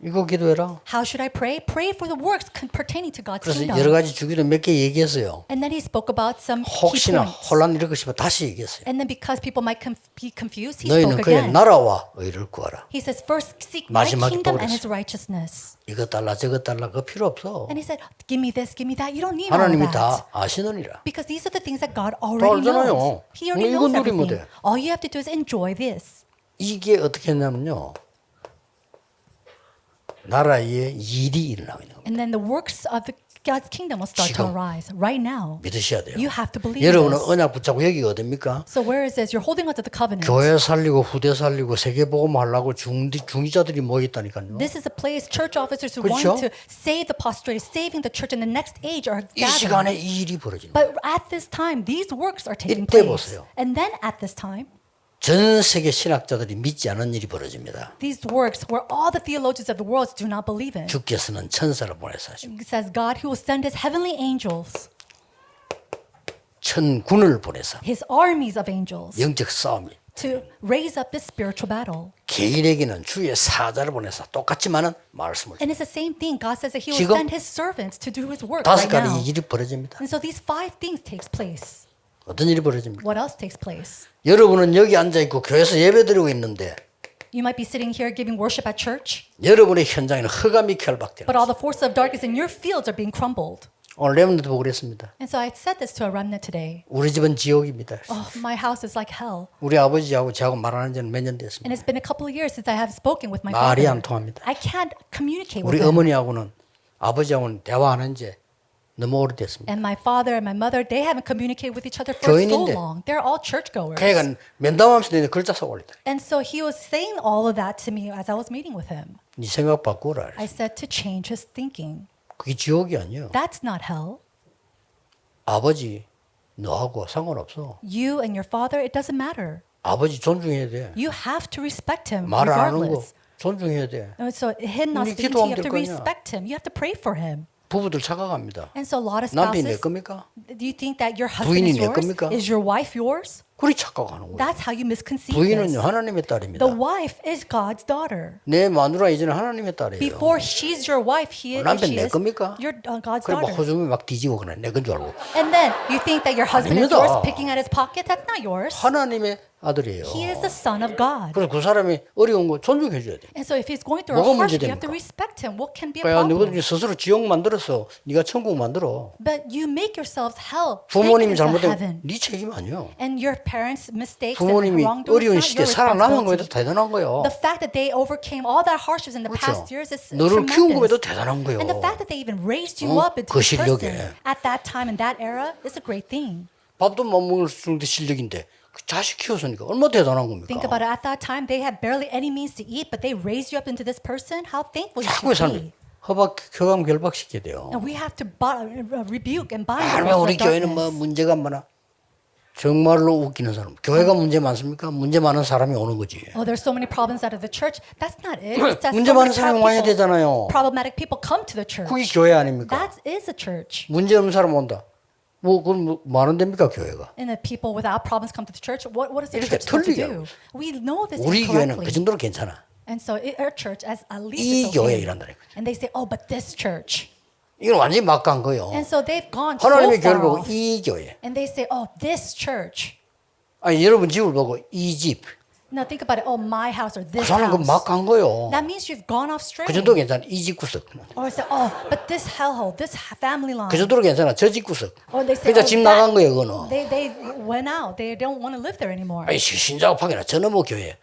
Speaker 4: 이거 기도해라.
Speaker 2: How should I pray? Pray for the works pertaining to God's
Speaker 4: 그래서
Speaker 2: kingdom.
Speaker 4: 여러 가지 주기를 몇 개 얘기했어요.
Speaker 2: And then he spoke about some key
Speaker 4: 혹시나
Speaker 2: points.
Speaker 4: 혼란 일으키고 싶어 다시 얘기했어요.
Speaker 2: And then because people might be confused, he
Speaker 4: 너희는
Speaker 2: spoke
Speaker 4: 그의
Speaker 2: again.
Speaker 4: 나라와 의를 구하라.
Speaker 2: He says, first seek my
Speaker 4: 마지막에 또
Speaker 2: kingdom and
Speaker 4: 그랬어요.
Speaker 2: his righteousness.
Speaker 4: 이거 달라 저거 달라 그거 필요 없어.
Speaker 2: And he said, give me this, give me that. You don't need all
Speaker 4: 하나님이
Speaker 2: that.
Speaker 4: 다 아시느니라.
Speaker 2: Because these are the things that God already
Speaker 4: 알잖아요.
Speaker 2: knows. He already
Speaker 4: 이거
Speaker 2: knows
Speaker 4: 누리면
Speaker 2: everything.
Speaker 4: 돼.
Speaker 2: All you have to do is enjoy this.
Speaker 4: 이게 어떻게 했냐면요. 나라에 일이 일어나고 있는 겁니다.
Speaker 2: And then the works of God's kingdom will start to
Speaker 4: 지금.
Speaker 2: arise right now.
Speaker 4: 믿으셔야 돼요.
Speaker 2: You have to believe
Speaker 4: 여러분은
Speaker 2: this.
Speaker 4: 언약 붙잡고 여기가 어딥니까?
Speaker 2: So where is this? You're holding onto the covenant.
Speaker 4: 교회 살리고 후대 살리고 세계복음 하려고 중위자들이 모여 있다니까요.
Speaker 2: This is a place church officers who
Speaker 4: 그렇죠?
Speaker 2: want to save the prostrated, saving the church in the next age are
Speaker 4: 이
Speaker 2: gathering.
Speaker 4: 시간에 이 일이 벌어집니다.
Speaker 2: But at this time, these works are taking
Speaker 4: 이때
Speaker 2: place.
Speaker 4: 보세요.
Speaker 2: And then at this time,
Speaker 4: 전 세계 신학자들이 믿지 않은 일이 벌어집니다.
Speaker 2: these works where all the theologians of the world do not believe in.
Speaker 4: 주께서는 천사를 보내서 하십니다.
Speaker 2: It says God who will send his heavenly angels,
Speaker 4: 천군을 보내서
Speaker 2: his armies of angels,
Speaker 4: 영적 싸움이
Speaker 2: to raise up this spiritual battle.
Speaker 4: 개인에게는 주의 사자를 보내서 똑같지만은 말씀을
Speaker 2: And it's the same thing. God says that he will
Speaker 4: 지금
Speaker 2: send his servants to do his work
Speaker 4: 다섯
Speaker 2: right now.
Speaker 4: 가지 일이 벌어집니다.
Speaker 2: And so these 5 things takes place.
Speaker 4: 어떤 일이 벌어집니까?
Speaker 2: What else takes place?
Speaker 4: 여러분은 여기 앉아 있고 교회에서 예배드리고 있는데
Speaker 2: You might be sitting here giving worship at church,
Speaker 4: 여러분의 현장에는 흑암이 결박되는
Speaker 2: but all the forces of darkness in your fields are being crumbled.
Speaker 4: 오늘 렘넌트 보고 그랬습니다.
Speaker 2: And so I said this to a remnant today.
Speaker 4: 우리 집은 지옥입니다.
Speaker 2: Oh, my house is like hell.
Speaker 4: 우리 아버지하고 저하고 말하는 지는 몇 년 됐습니다.
Speaker 2: And it's been a couple of years since I have spoken with my
Speaker 4: 말이 안
Speaker 2: father.
Speaker 4: 통합니다.
Speaker 2: I can't communicate
Speaker 4: 우리
Speaker 2: with him.
Speaker 4: 어머니하고는 아버지하고는 대화하는 지 너무 오래됐습니다.
Speaker 2: And my father and my mother, they haven't communicated with each other for so
Speaker 4: 교인인데.
Speaker 2: long. They're all churchgoers.
Speaker 4: 그러니까 면담하면서 내가 글자 써 올리다.
Speaker 2: And so he was saying all of that to me as I was meeting with him.
Speaker 4: 네 생각 바꾸라.
Speaker 2: I said to change his thinking.
Speaker 4: 그게 지옥이 아니에요.
Speaker 2: That's not hell.
Speaker 4: 아버지 너하고 상관없어.
Speaker 2: You and your father, it doesn't matter.
Speaker 4: 아버지 존중해야 돼.
Speaker 2: You have to respect him
Speaker 4: 말 안 하는 거
Speaker 2: regardless.
Speaker 4: 존중해야 돼.
Speaker 2: And so him not
Speaker 4: 우리
Speaker 2: speaking to you, you
Speaker 4: 기도하면
Speaker 2: have to
Speaker 4: 될 거 아니야.
Speaker 2: respect him. You have to pray for him.
Speaker 4: 부부들 착각합니다.
Speaker 2: And so a lot of
Speaker 4: 남편이 내
Speaker 2: spouses,
Speaker 4: 겁니까?
Speaker 2: do you think that your husband
Speaker 4: 부인이
Speaker 2: is
Speaker 4: 내
Speaker 2: yours?
Speaker 4: 겁니까?
Speaker 2: Is your wife yours?
Speaker 4: 그리 착각하는 거예요.
Speaker 2: That's how you misconceive
Speaker 4: 부인은요
Speaker 2: this.
Speaker 4: 하나님의 딸입니다.
Speaker 2: The wife is God's daughter.
Speaker 4: 내 마누라 이제는 하나님의 딸이에요.
Speaker 2: Before she's your wife,
Speaker 4: 남편
Speaker 2: she
Speaker 4: 내
Speaker 2: is
Speaker 4: 겁니까?
Speaker 2: your God's
Speaker 4: 그래 막
Speaker 2: daughter.
Speaker 4: 호주머니 막 뒤지고 그래 내 건 줄 알고
Speaker 2: And then you think that your husband is
Speaker 4: 아닙니다.
Speaker 2: yours, picking at his pocket. That's not yours.
Speaker 4: 하나님의 아들이에요.
Speaker 2: He is the son of God.
Speaker 4: 그래서 그 사람이 어려운 거 존중해 줘야 돼.
Speaker 2: And so if he's going through a
Speaker 4: 뭐가
Speaker 2: hardship, you have to
Speaker 4: 문제됩니까?
Speaker 2: respect him. What can be a
Speaker 4: 그러니까
Speaker 2: problem?
Speaker 4: 너희들이 스스로 지옥 만들어서 네가 천국 만들어.
Speaker 2: But you make yourselves hell.
Speaker 4: 부모님이
Speaker 2: Take it into
Speaker 4: 잘못되면
Speaker 2: heaven.
Speaker 4: 네 책임 아니야.
Speaker 2: And your parents' mistakes and
Speaker 4: 부모님이
Speaker 2: wrongdoings
Speaker 4: 어려운
Speaker 2: is not
Speaker 4: 시대
Speaker 2: your
Speaker 4: 살아남은 거에도
Speaker 2: responsibility.
Speaker 4: 대단한 거예요.
Speaker 2: The fact that they overcame all that hardships in the
Speaker 4: 그렇죠.
Speaker 2: past years is
Speaker 4: 너를 키운 거에도
Speaker 2: tremendous.
Speaker 4: 대단한 거예요.
Speaker 2: And the fact that they even raised you up into
Speaker 4: 그
Speaker 2: this
Speaker 4: 실력에.
Speaker 2: person at that time in that era is a great thing.
Speaker 4: 밥도 못 먹을 정도 실력인데 그 자식 키웠으니까 얼마나 대단한 겁니까?
Speaker 2: Think about it. At that time, they had barely any means to eat, but they raised you up into this person. How thankful you
Speaker 4: 자꾸 삶
Speaker 2: should be.
Speaker 4: 교감 결박시켜야 돼요.
Speaker 2: And we have to rebuke and bind the
Speaker 4: 왜
Speaker 2: forces
Speaker 4: 우리
Speaker 2: of
Speaker 4: 교회는 뭐
Speaker 2: darkness.
Speaker 4: 문제가 많아? 정말로 웃기는 사람. 교회가 문제 많습니까? 문제 많은 사람이 오는 거지.
Speaker 2: Oh, there's so many problems out of the church. That's not it. It's that
Speaker 4: 문제
Speaker 2: so
Speaker 4: 많은
Speaker 2: many
Speaker 4: 사람이 와야
Speaker 2: people,
Speaker 4: 되잖아요.
Speaker 2: problematic people come to the church.
Speaker 4: 그게 교회 아닙니까?
Speaker 2: That is a church.
Speaker 4: 문제 없는 사람 온다. 뭐 그건 뭐 하는 데입니까 교회가?
Speaker 2: And the people without problems come to the church. What is the
Speaker 4: 이렇게
Speaker 2: church supposed to
Speaker 4: 틀리게
Speaker 2: do? We know this
Speaker 4: 우리 교회는 그
Speaker 2: incorrectly.
Speaker 4: 정도로 괜찮아.
Speaker 2: And so our church, as at least
Speaker 4: 이
Speaker 2: it's
Speaker 4: 교회
Speaker 2: okay.
Speaker 4: 이란다는 거죠.
Speaker 2: And they say, oh, but this church.
Speaker 4: 이건 완전히 막 간 거예요.
Speaker 2: And so they've gone so
Speaker 4: 하나님의 교회를
Speaker 2: far
Speaker 4: 보고
Speaker 2: off.
Speaker 4: 이 교회.
Speaker 2: And they say, oh, this church.
Speaker 4: 아니 여러분 집을 보고 이 집.
Speaker 2: Now think about it. Oh, my house or
Speaker 4: 그
Speaker 2: this
Speaker 4: 사람
Speaker 2: house.
Speaker 4: 그막 간 거예요.
Speaker 2: That means you've gone off straight.
Speaker 4: 그 정도 괜찮아. 이 집 구석.
Speaker 2: Or say, oh, but this hellhole, this family line.
Speaker 4: 그 정도로 괜찮아. 저 집 구석.
Speaker 2: Or they say,
Speaker 4: 그러니까
Speaker 2: oh,
Speaker 4: 집 나간 거예요 그거는.
Speaker 2: they went out. They don't want to live there anymore.
Speaker 4: 아니 신작업하기나 저는 뭐 교회.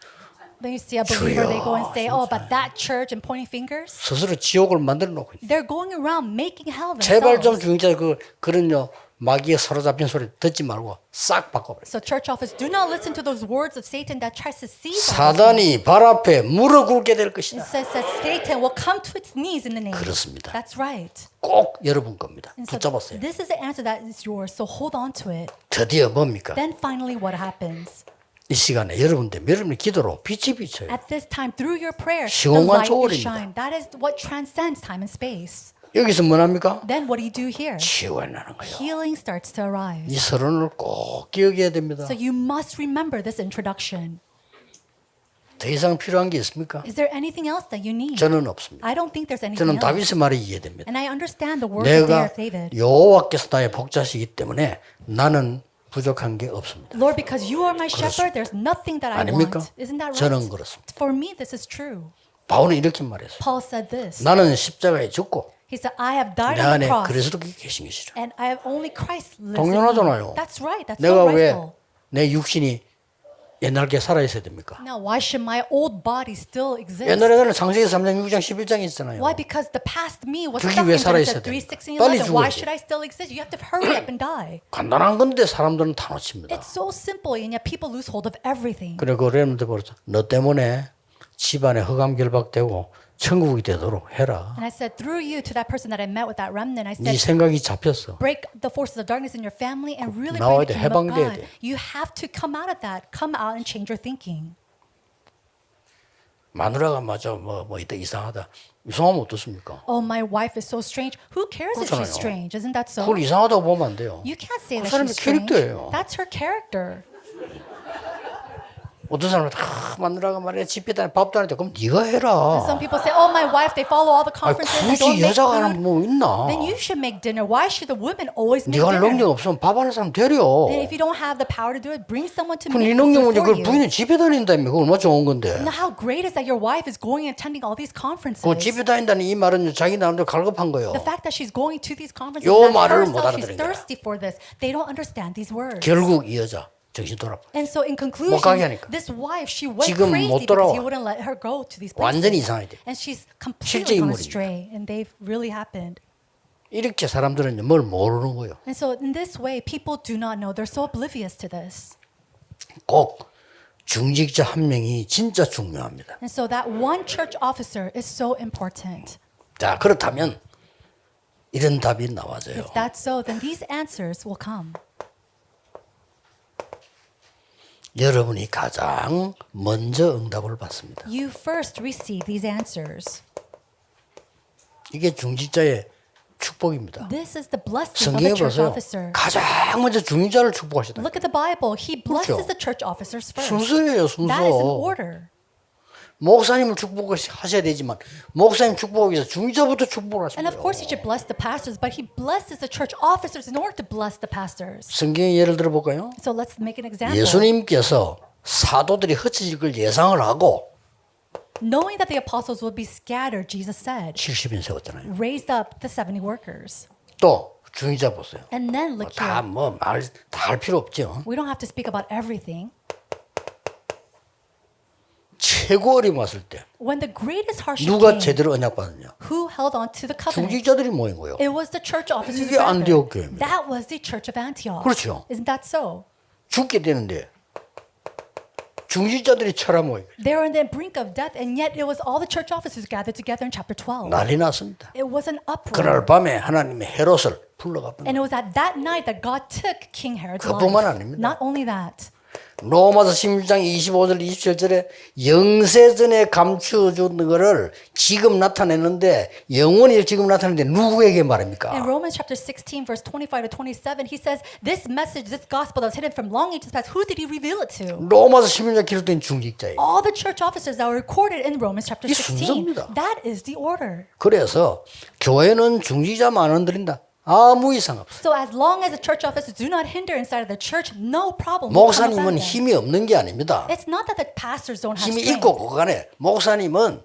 Speaker 2: Then you see a believer, they go and
Speaker 4: 주여,
Speaker 2: say, oh, but that church and pointing fingers.
Speaker 4: 스스로 지옥을 만들어 놓고 있는.
Speaker 2: They're going around making hell
Speaker 4: 제발 좀
Speaker 2: themselves.
Speaker 4: 중자 그런요 마귀에 사로잡힌 소리 듣지 말고 싹 바꿔버려.
Speaker 2: So church office, do not listen to those words of Satan that tries to seize us.
Speaker 4: 사단이 발 앞에 무릎 꿇게 될
Speaker 2: It
Speaker 4: 것이다.
Speaker 2: says that Satan will come to its knees in the name.
Speaker 4: 그렇습니다.
Speaker 2: That's right.
Speaker 4: 꼭 여러분 겁니다.
Speaker 2: And so
Speaker 4: 붙잡았어요.
Speaker 2: this is the answer that is yours. So hold on to it.
Speaker 4: 드디어 뭡니까?
Speaker 2: Then finally, what happens?
Speaker 4: 이 시간에 여러분의 기도로 빛이 비쳐요.
Speaker 2: At this time, through your prayer, the
Speaker 4: 시공간
Speaker 2: light will
Speaker 4: 초월입니다.
Speaker 2: shine. That is what transcends time and space.
Speaker 4: 여기서 뭐 합니까?
Speaker 2: Then what do you do here?
Speaker 4: 치유가 나는 거예요.
Speaker 2: Healing starts to
Speaker 4: 이
Speaker 2: arise.
Speaker 4: 서론을 꼭 기억해야 됩니다.
Speaker 2: So you must remember this introduction.
Speaker 4: 더 이상 필요한 게 있습니까?
Speaker 2: Is there anything else that you need?
Speaker 4: 저는 없습니다.
Speaker 2: I don't think there's anything
Speaker 4: 저는
Speaker 2: else.
Speaker 4: 다윗의 말이 이해됩니다.
Speaker 2: And I understand the words of
Speaker 4: 내가
Speaker 2: David.
Speaker 4: 여호와께서 나의 복자시기 때문에 나는 부족한 게 없습니다.
Speaker 2: Lord, because you are my shepherd, there's nothing that I
Speaker 4: 아닙니까?
Speaker 2: want. Isn't that right?
Speaker 4: 저는 그렇습니다.
Speaker 2: For me, this is true.
Speaker 4: 바울은 이렇게 말했어요.
Speaker 2: Paul said this.
Speaker 4: 나는 십자가에 죽고
Speaker 2: He said, I have died
Speaker 4: 내
Speaker 2: on the
Speaker 4: 안에
Speaker 2: cross,
Speaker 4: 그리스도께 계신 것이라.
Speaker 2: and I have only Christ lives in
Speaker 4: 당연하잖아요.
Speaker 2: me. That's right. That's
Speaker 4: 내가
Speaker 2: so
Speaker 4: 왜
Speaker 2: rightful.
Speaker 4: 내 육신이 옛날께 살아 있어야 됩니까?
Speaker 2: Now, why should my old body still exist?
Speaker 4: 옛날에는 창세기 3장 6장 11장이 있잖아요.
Speaker 2: Why? Because the past me was
Speaker 4: 그게
Speaker 2: stuck
Speaker 4: 왜
Speaker 2: in
Speaker 4: 살아있어야
Speaker 2: Genesis 3,
Speaker 4: 됩니까?
Speaker 2: 6, and
Speaker 4: 빨리
Speaker 2: 11. Why
Speaker 4: 죽어야지.
Speaker 2: should I still exist? You have to hurry up and die.
Speaker 4: 간단한 건데 사람들은 다 놓칩니다.
Speaker 2: It's so simple, and yet people lose hold of everything.
Speaker 4: 그래 그 렘넌트 벌써 너 때문에 집안에 흑암 결박되고 천국이 되도록 해라.
Speaker 2: And I said, through you to that person that I met with that remnant, I
Speaker 4: 네
Speaker 2: said,
Speaker 4: 생각이 잡혔어.
Speaker 2: break the forces of darkness in your family and really
Speaker 4: 나와야
Speaker 2: bring the
Speaker 4: 돼.
Speaker 2: kingdom of
Speaker 4: 해방돼야
Speaker 2: God.
Speaker 4: 돼.
Speaker 2: You have to come out of that. Come out and change your thinking.
Speaker 4: 마누라가 맞아 뭐 이상하다. 이상하면 어떻습니까?
Speaker 2: Oh, my wife is so strange. Who cares if she's
Speaker 4: 그렇잖아요.
Speaker 2: strange? Isn't that so?
Speaker 4: 그걸 이상하다고 보면 안 돼요.
Speaker 2: You can't say
Speaker 4: 그
Speaker 2: that
Speaker 4: 사람의
Speaker 2: she's strange.
Speaker 4: 캐릭터예요.
Speaker 2: That's her character.
Speaker 4: 어떤 사람은 마누라가 말이야 집에다 밥도 안 했다. 그럼 네가 해라.
Speaker 2: Some people say, oh, my wife, they follow all the
Speaker 4: 아니,
Speaker 2: conferences. They don't
Speaker 4: 굳이
Speaker 2: make
Speaker 4: 여자가
Speaker 2: food.
Speaker 4: 하는 뭐 있나?
Speaker 2: Then you should make dinner. Why should the women always make
Speaker 4: 네가 할 능력
Speaker 2: dinner?
Speaker 4: 없으면 밥 하는 사람 데려.
Speaker 2: And if you don't have the power to do it, bring someone to
Speaker 4: 그럼 네
Speaker 2: make
Speaker 4: 능력
Speaker 2: food
Speaker 4: 문제
Speaker 2: for
Speaker 4: 그걸
Speaker 2: you.
Speaker 4: 부인은 집에 다닌다며. 그거 얼마나 좋은 건데.
Speaker 2: Now, how great is that your wife is going and attending all these conferences?
Speaker 4: 그 집에 다닌다는 이 말은 자기 나름대로 갈급한 거예요.
Speaker 2: The fact that she's going to these conferences,
Speaker 4: 요
Speaker 2: that
Speaker 4: 말을 못
Speaker 2: herself, she's
Speaker 4: 알아들은 거야.
Speaker 2: thirsty for this. They don't understand these words.
Speaker 4: 결국 이 여자 정신 돌아.
Speaker 2: And so in
Speaker 4: 못
Speaker 2: conclusion,
Speaker 4: 가게 하니까.
Speaker 2: this wife, she went
Speaker 4: 지금
Speaker 2: crazy
Speaker 4: 못
Speaker 2: because
Speaker 4: 돌아와.
Speaker 2: he wouldn't let her go to these
Speaker 4: 완전히
Speaker 2: places.
Speaker 4: 이상하게 돼.
Speaker 2: And she's
Speaker 4: 실제
Speaker 2: completely gone
Speaker 4: 인물입니다.
Speaker 2: astray. And they've really happened.
Speaker 4: 이렇게 사람들은 뭘 모르는 거예요.
Speaker 2: And so in this way, people do not know. They're so oblivious to this.
Speaker 4: 꼭 중직자 한 명이 진짜 중요합니다.
Speaker 2: And so that one church officer is so important.
Speaker 4: 자, 그렇다면 이런 답이 나와져요.
Speaker 2: If that's so, then these answers will come.
Speaker 4: 여러분이 가장 먼저 응답을 받습니다.
Speaker 2: You first receive these answers.
Speaker 4: 이게 중직자의 축복입니다.
Speaker 2: This is the blessing of
Speaker 4: 성경에
Speaker 2: the church
Speaker 4: 보세요.
Speaker 2: officer.
Speaker 4: 가장 먼저 중직자를 축복하시다.
Speaker 2: Look at the Bible. He blesses
Speaker 4: 그렇죠.
Speaker 2: the church officers first.
Speaker 4: 순서예요,
Speaker 2: That is in
Speaker 4: 순서.
Speaker 2: order.
Speaker 4: 목사님을 축복하셔야 되지만 목사님 축복하기 위해서 중직자부터 축복을 하시는
Speaker 2: And of
Speaker 4: 거예요.
Speaker 2: course, he should bless the pastors, but he blesses the church officers in order to bless the pastors.
Speaker 4: 성경의 예를 들어 볼까요?
Speaker 2: So let's make an example.
Speaker 4: 예수님께서 사도들이 흩어질 걸 예상을 하고
Speaker 2: Knowing that the apostles would be scattered, Jesus said,
Speaker 4: 70인 세웠잖아요.
Speaker 2: raised up the 70 workers.
Speaker 4: 또 중직자 보세요.
Speaker 2: And then look
Speaker 4: 다
Speaker 2: here.
Speaker 4: 뭐 말 다 할 필요 없죠.
Speaker 2: We don't have to speak about everything.
Speaker 4: 최고 어려움 왔을 때
Speaker 2: When the greatest hardship
Speaker 4: 누가
Speaker 2: came,
Speaker 4: 제대로 언약 받았냐?
Speaker 2: who held on to the covenant?
Speaker 4: 중직자들이 모인 거예요.
Speaker 2: It was the church officers.
Speaker 4: 이게 안디옥 교회입니다.
Speaker 2: That was the church of Antioch.
Speaker 4: 그렇죠.
Speaker 2: Isn't that so?
Speaker 4: 죽게 되는데 중직자들이 쳐라 모인 거예요.
Speaker 2: They were on the brink of death, and yet it was all the church officers gathered together in chapter 12.
Speaker 4: 난리 났습니다.
Speaker 2: It was an uproar.
Speaker 4: 그날 밤에 하나님의 헤롯을 불러가 버린
Speaker 2: And it was at that night that God took King Herod's
Speaker 4: 그뿐만
Speaker 2: life.
Speaker 4: 아닙니다.
Speaker 2: Not only that,
Speaker 4: 로마서 16장 25절 27절에 영세전에 감추어준 거를 지금 나타내는데 영원히 지금 나타내는데 누구에게 말입니까?
Speaker 2: in Romans chapter 16, verse 25 to 27, he says, this message, this gospel that was hidden from long ages past, who did he reveal it to?
Speaker 4: 로마서 16장 기록된 중직자예요.
Speaker 2: All the church officers that were recorded in Romans chapter
Speaker 4: 이
Speaker 2: 16.
Speaker 4: 순서입니다.
Speaker 2: That is the order.
Speaker 4: 그래서 교회는 중직자만 안 흔들린다. 아무 이상 없어.
Speaker 2: So as long as the church officers do not hinder inside of the church, no problem will come about
Speaker 4: 목사님은
Speaker 2: them.
Speaker 4: 힘이 없는 게 아닙니다.
Speaker 2: It's not that the pastors don't have
Speaker 4: 힘이
Speaker 2: strength.
Speaker 4: 있고 그간에 목사님은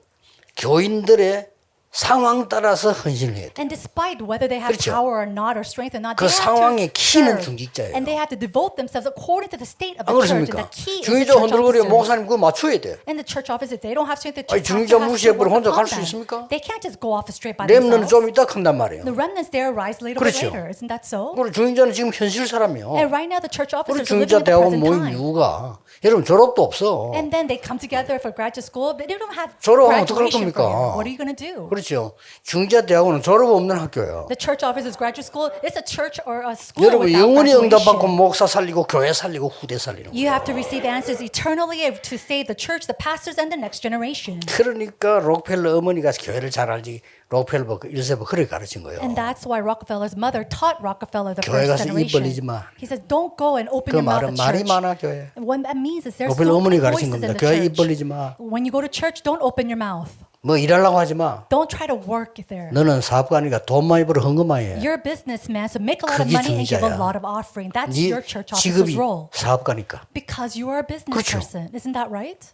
Speaker 4: 교인들의 상황 따라서 헌신을 해야 돼.
Speaker 2: And despite whether they have
Speaker 4: 그렇죠.
Speaker 2: power or not, or strength or not,
Speaker 4: 그
Speaker 2: they have
Speaker 4: 상황의
Speaker 2: to
Speaker 4: 키는
Speaker 2: serve.
Speaker 4: 중직자예요.
Speaker 2: And they have to devote themselves according to the state of
Speaker 4: 안
Speaker 2: the church. And
Speaker 4: 그렇습니까?
Speaker 2: the key is the
Speaker 4: 중직자
Speaker 2: church
Speaker 4: 흔들거리면
Speaker 2: officers.
Speaker 4: 목사님 그거 맞춰야 돼.
Speaker 2: And the church officers, they don't have strength. The
Speaker 4: 아니,
Speaker 2: church
Speaker 4: 중직자
Speaker 2: pastor has to
Speaker 4: 무시해버려
Speaker 2: work
Speaker 4: 혼자 갈 수
Speaker 2: upon them.
Speaker 4: 있습니까?
Speaker 2: They can't just go off straight by
Speaker 4: 렘넌은
Speaker 2: themselves.
Speaker 4: 좀 이따 큰단 말이에요.
Speaker 2: The remnants there rise later
Speaker 4: 그렇죠.
Speaker 2: but later. Isn't that so?
Speaker 4: 그리고 중직자는 지금 현실 사람이요.
Speaker 2: And right now the church
Speaker 4: 우리
Speaker 2: officers are
Speaker 4: 중직자
Speaker 2: living in the
Speaker 4: 대학원
Speaker 2: present
Speaker 4: 모인
Speaker 2: time.
Speaker 4: 이유가 여러분 졸업도 없어.
Speaker 2: And then they come together for graduate school, but they don't have
Speaker 4: 졸업하면 어떡할
Speaker 2: graduation for
Speaker 4: 겁니까?
Speaker 2: you. What are you going to do?
Speaker 4: 그렇죠. 중직자 대학원은 졸업 없는 학교예요.
Speaker 2: The church officers graduate school is a church or a school
Speaker 4: 여러분
Speaker 2: without
Speaker 4: 영원히 응답받고
Speaker 2: graduation.
Speaker 4: 목사 살리고 교회 살리고 후대 살리는
Speaker 2: You
Speaker 4: 거예요.
Speaker 2: have to receive answers eternally to save the church, the pastors, and the next generation.
Speaker 4: 그러니까 록펠러 어머니가 교회를 잘 알지. 록펠러 1세부 그렇게 가르친 거예요.
Speaker 2: And that's why Rockefeller's mother taught Rockefeller the
Speaker 4: 교회
Speaker 2: first
Speaker 4: 가서 입 벌리지
Speaker 2: generation.
Speaker 4: 마.
Speaker 2: He says, don't go and open
Speaker 4: 그
Speaker 2: your mouth
Speaker 4: 말은
Speaker 2: at
Speaker 4: 말이
Speaker 2: church.
Speaker 4: 많아 교회.
Speaker 2: And what that means is there's
Speaker 4: 록펠러
Speaker 2: so
Speaker 4: 어머니
Speaker 2: many
Speaker 4: 가르친
Speaker 2: voices in
Speaker 4: 겁니다.
Speaker 2: the
Speaker 4: 교회 입
Speaker 2: church.
Speaker 4: 벌리지 마.
Speaker 2: When you go to church, don't open your mouth.
Speaker 4: 뭐 일하려고 하지 마.
Speaker 2: Don't try to work there.
Speaker 4: 너는 사업가니까 돈 많이 벌어 헌금 많이 해.
Speaker 2: You're a businessman, so make a lot of
Speaker 4: 그게
Speaker 2: money and give a
Speaker 4: 중직자야.
Speaker 2: lot of offering. That's
Speaker 4: 네
Speaker 2: your church officer's
Speaker 4: 직업이
Speaker 2: role.
Speaker 4: 사업가니까.
Speaker 2: Because you are a business
Speaker 4: 그렇죠.
Speaker 2: person. Isn't that right?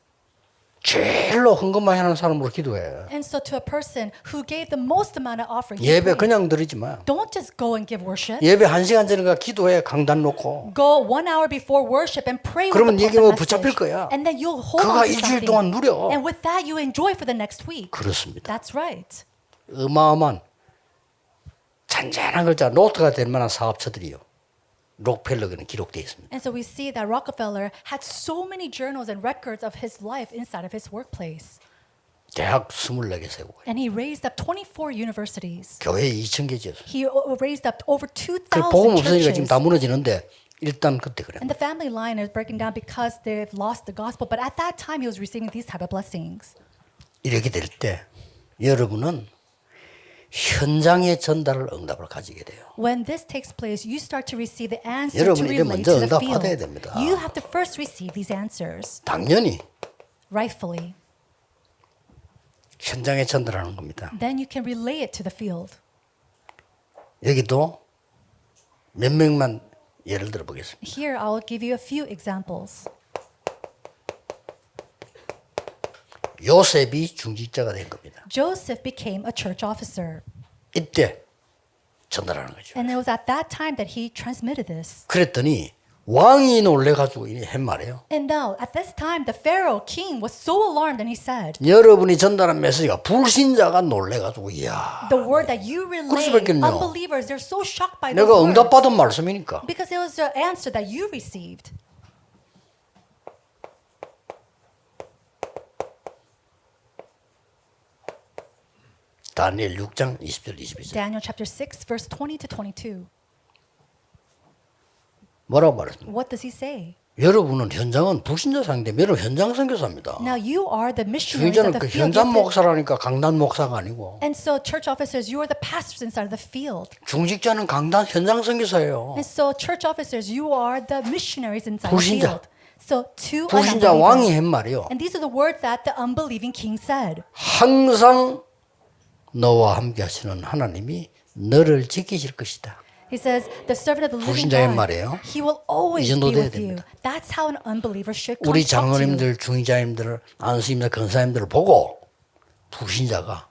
Speaker 4: 제일로 헌금 많이 하는 사람으로 기도해.
Speaker 2: And so to a person who gave the most amount of offering, you
Speaker 4: 예배
Speaker 2: pray.
Speaker 4: 그냥 드리지 마.
Speaker 2: Don't just go and give worship.
Speaker 4: 예배 1시간 전에 가 기도해 강단 놓고.
Speaker 2: Go 1 hour before worship and pray with
Speaker 4: 그러면
Speaker 2: the
Speaker 4: 이게 뭐
Speaker 2: message.
Speaker 4: 붙잡힐 거야.
Speaker 2: And then you'll hold
Speaker 4: 그가
Speaker 2: on to
Speaker 4: 일주일
Speaker 2: something.
Speaker 4: 동안 누려.
Speaker 2: And with that, you enjoy for the next week.
Speaker 4: 그렇습니다.
Speaker 2: That's right.
Speaker 4: 어마어마한 잔잔한 글자 노트가 될 만한 사업처들이요. 록펠러에는 기록되어 있습니다.
Speaker 2: And so we see that Rockefeller had so many journals and records of his life inside of his workplace.
Speaker 4: 대학 24개 세우고
Speaker 2: And he raised up 24 universities.
Speaker 4: 교회 2,000개 지었어요.
Speaker 2: He raised up over
Speaker 4: 그
Speaker 2: 2,000
Speaker 4: 복음 없으니까 지금
Speaker 2: churches.
Speaker 4: 다 무너지는데 일단 그때 그래.
Speaker 2: And the family line is breaking down because they've lost the gospel. But at that time, he was receiving these type of blessings.
Speaker 4: 이렇게 될 때 여러분은 현장의 전달을 응답을 가지게 돼요.
Speaker 2: When this takes place, you start to receive the answer to
Speaker 4: 여러분이 이제
Speaker 2: relate
Speaker 4: 먼저
Speaker 2: to the
Speaker 4: 응답
Speaker 2: field.
Speaker 4: 받아야 됩니다.
Speaker 2: You have to first receive these answers
Speaker 4: 당연히
Speaker 2: rightfully.
Speaker 4: 현장에 전달하는 겁니다.
Speaker 2: Then you can relay it to the field.
Speaker 4: 여기도 몇 명만 예를 들어 보겠습니다.
Speaker 2: Here, I will give you a few examples.
Speaker 4: 요셉이 중직자가 된 겁니다.
Speaker 2: Joseph became a church officer.
Speaker 4: 이때 전달하는 거죠.
Speaker 2: And it was at that time that he transmitted this.
Speaker 4: 그랬더니 왕이 놀래가지고 한 말이에요.
Speaker 2: And now, at this time, the Pharaoh king was so alarmed and he said,
Speaker 4: 여러분이 전달한 메시지가 불신자가 놀래가지고 이야.
Speaker 2: the word that you
Speaker 4: 그럴
Speaker 2: relay,
Speaker 4: 수밖에는요.
Speaker 2: unbelievers, they're so shocked by those
Speaker 4: 내가
Speaker 2: words.
Speaker 4: 응답받은 말씀이니까.
Speaker 2: Because it was the answer that you received.
Speaker 4: 다니엘 6장 20절 22절.
Speaker 2: Daniel chapter 6, verse 20 to 22.
Speaker 4: 뭐라고 말했습니까?
Speaker 2: What does he say?
Speaker 4: 여러분은 현장은 불신자 상대면 여러분 현장 선교사입니다.
Speaker 2: Now you are the missionaries of
Speaker 4: 중직자는
Speaker 2: the
Speaker 4: 그
Speaker 2: field.
Speaker 4: 현장 목사라니까 강단 목사가 아니고
Speaker 2: And so church officers, you are the pastors inside of the field.
Speaker 4: 중직자는 강단 현장 선교사예요.
Speaker 2: And so church officers, you are the missionaries inside the
Speaker 4: 불신자.
Speaker 2: field. So to an
Speaker 4: 불신자 왕이
Speaker 2: unbeliever.
Speaker 4: 한 말이요.
Speaker 2: And these are the words that the unbelieving king said.
Speaker 4: 항상 너와 함께 하시는 하나님이 너를 지키실 것이다.
Speaker 2: He says, the servant of the living
Speaker 4: 불신자의
Speaker 2: God,
Speaker 4: 말이에요.
Speaker 2: he will always
Speaker 4: 이 정도
Speaker 2: be
Speaker 4: 돼야
Speaker 2: with you.
Speaker 4: 됩니다.
Speaker 2: That's how an unbeliever should
Speaker 4: 우리
Speaker 2: talk to you.
Speaker 4: 장로님들, 중직자님들, 안수님들, 권사님들을 보고 불신자가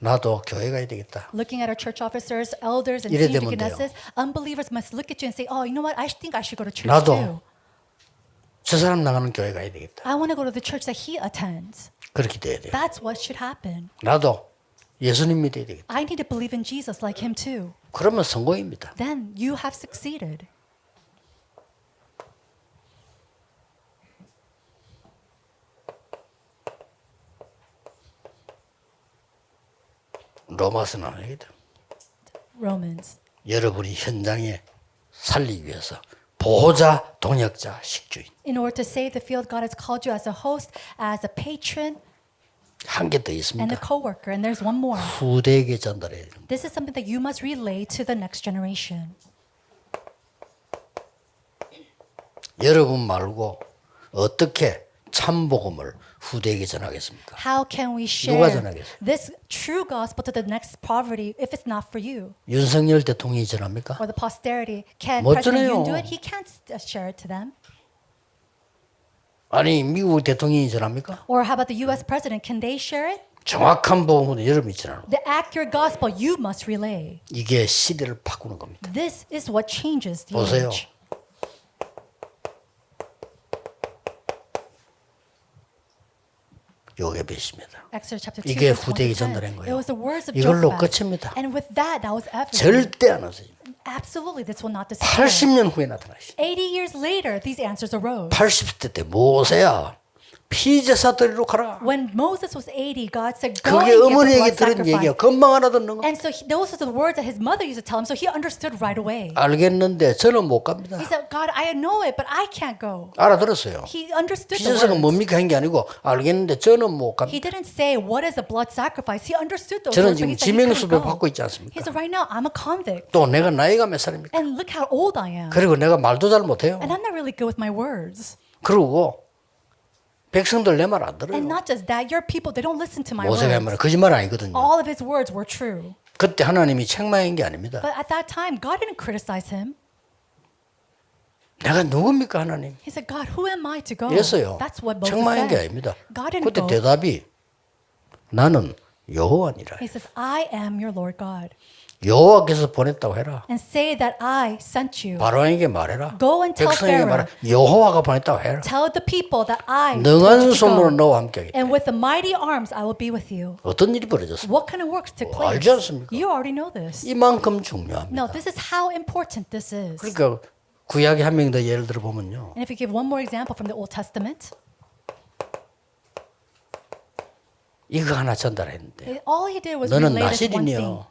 Speaker 4: 나도 교회 가야 되겠다.
Speaker 2: Looking at our church officers, elders, and
Speaker 4: 이래
Speaker 2: senior
Speaker 4: 되면
Speaker 2: deaconesses, unbelievers must look at you and say, oh, you know what? I think I should go to church
Speaker 4: 나도
Speaker 2: too.
Speaker 4: 저 사람 나가는 교회 가야 되겠다.
Speaker 2: I want to go to the church that he attends.
Speaker 4: 그렇게 돼야 돼요.
Speaker 2: That's what should happen.
Speaker 4: 나도 예수님 믿어야 되겠다.
Speaker 2: I need to believe in Jesus like him too.
Speaker 4: 그러면 성공입니다.
Speaker 2: Then you have succeeded.
Speaker 4: 로마서는 아니다.
Speaker 2: Romans.
Speaker 4: 여러분이 현장에 살리기 위해서 보호자, 동역자, 식주인.
Speaker 2: In order to save the field, God has called you as a host, as a patron,
Speaker 4: 한 개 더
Speaker 2: and a
Speaker 4: 있습니다.
Speaker 2: co-worker. And there's one more.
Speaker 4: 후대에게 전달해야 됩니다.
Speaker 2: This is something that you must relay to the next generation.
Speaker 4: 여러분 말고 어떻게 참복음을 후대에게 전하겠습니까?
Speaker 2: How can we
Speaker 4: 누가
Speaker 2: share
Speaker 4: 전하겠어요?
Speaker 2: this true gospel to the next poverty if it's not for you?
Speaker 4: 윤석열 대통령이 전합니까?
Speaker 2: Or the posterity. Can
Speaker 4: 못
Speaker 2: President
Speaker 4: 전해요.
Speaker 2: Yoon do it? He can't share it to them.
Speaker 4: 아니 미국 대통령이 전합니까?
Speaker 2: Or how about the U.S. president? Can they share it?
Speaker 4: 정확한 복음은 여러분이 전하는 거.
Speaker 2: The accurate gospel you must relay.
Speaker 4: 이게 시대를 바꾸는 겁니다.
Speaker 2: This is what changes the
Speaker 4: 보세요.
Speaker 2: age.
Speaker 4: 요게 bet입니다.
Speaker 2: Exodus chapter 2
Speaker 4: 이게
Speaker 2: verse 1 to
Speaker 4: 후대에게
Speaker 2: 10.
Speaker 4: 전달한
Speaker 2: It
Speaker 4: 거예요.
Speaker 2: was the words of
Speaker 4: 이걸로
Speaker 2: Jochebed.
Speaker 4: 끝입니다.
Speaker 2: And with that was everything.
Speaker 4: 절대 안 하세요.
Speaker 2: Absolutely, this will not disappear.
Speaker 4: 80년 후에 나타나시.
Speaker 2: 80 years later, these answers arose.
Speaker 4: 80대 때 모세야 피제사 드리러 가라.
Speaker 2: When Moses was 80, God said, "Go
Speaker 4: 그게
Speaker 2: and give the
Speaker 4: 어머니에게
Speaker 2: blood
Speaker 4: 들은 얘기야.
Speaker 2: sacrifice."
Speaker 4: 금방 알아듣는 거.
Speaker 2: And so those are the words that his mother used to tell him. So he understood right away.
Speaker 4: 알겠는데 저는 못 갑니다.
Speaker 2: He said, "God, I know it, but I can't go."
Speaker 4: 알아들었어요.
Speaker 2: He understood the
Speaker 4: 피제사가
Speaker 2: words.
Speaker 4: 뭡니까 한 게 아니고 알겠는데 저는 못
Speaker 2: He
Speaker 4: 갑니다.
Speaker 2: didn't say what is a blood sacrifice. He understood those
Speaker 4: 저는
Speaker 2: words, but
Speaker 4: 지금
Speaker 2: he said he couldn't
Speaker 4: 지명수배
Speaker 2: go.
Speaker 4: 받고 있지
Speaker 2: He
Speaker 4: 않습니까?
Speaker 2: said, "Right now, I'm a convict,
Speaker 4: 또 내가 나이가 몇 살입니까?
Speaker 2: and look how old I am,
Speaker 4: 그리고 내가 말도 잘 못해요.
Speaker 2: and I'm not really good with my words."
Speaker 4: 그리고 백성들 내 말 안 들어요.
Speaker 2: And not just that, your people, they don't listen to my
Speaker 4: 모세가
Speaker 2: words.
Speaker 4: 말은 거짓말 아니거든요.
Speaker 2: All of his words were true.
Speaker 4: 그때 하나님이 책망인 게 아닙니다.
Speaker 2: But at that time, God didn't criticize him.
Speaker 4: 내가 누굽니까 하나님?
Speaker 2: He said, "God, who am I to go?"
Speaker 4: 이랬어요.
Speaker 2: That's what Moses
Speaker 4: 책망인 게
Speaker 2: said.
Speaker 4: 아닙니다.
Speaker 2: God didn't
Speaker 4: 그때
Speaker 2: go.
Speaker 4: 대답이 나는 여호와니라.
Speaker 2: He says, "I am your Lord God."
Speaker 4: 여호와께서 보냈다고 해라.
Speaker 2: And say that I sent you.
Speaker 4: 바로에게 말해라.
Speaker 2: Go and tell
Speaker 4: 백성에게
Speaker 2: Pharaoh.
Speaker 4: 말해라. 여호와가 보냈다고 해라.
Speaker 2: Tell the people that I told
Speaker 4: 능한
Speaker 2: you to
Speaker 4: 손으로
Speaker 2: go.
Speaker 4: 너와 함께 하겠다.
Speaker 2: And with the mighty arms, I will be with you.
Speaker 4: 어떤 일이 벌어졌습니까?
Speaker 2: What kind of works took place?
Speaker 4: 알지 않습니까?
Speaker 2: You already know this.
Speaker 4: 이만큼 중요합니다.
Speaker 2: No, this is how important this is.
Speaker 4: 그러니까 구약의 한 명 더 예를 들어 보면요.
Speaker 2: And if we give one more example from the Old Testament,
Speaker 4: 이거 하나 전달했는데
Speaker 2: all he did was
Speaker 4: 너는
Speaker 2: relate this one thing.
Speaker 4: 나시린이요.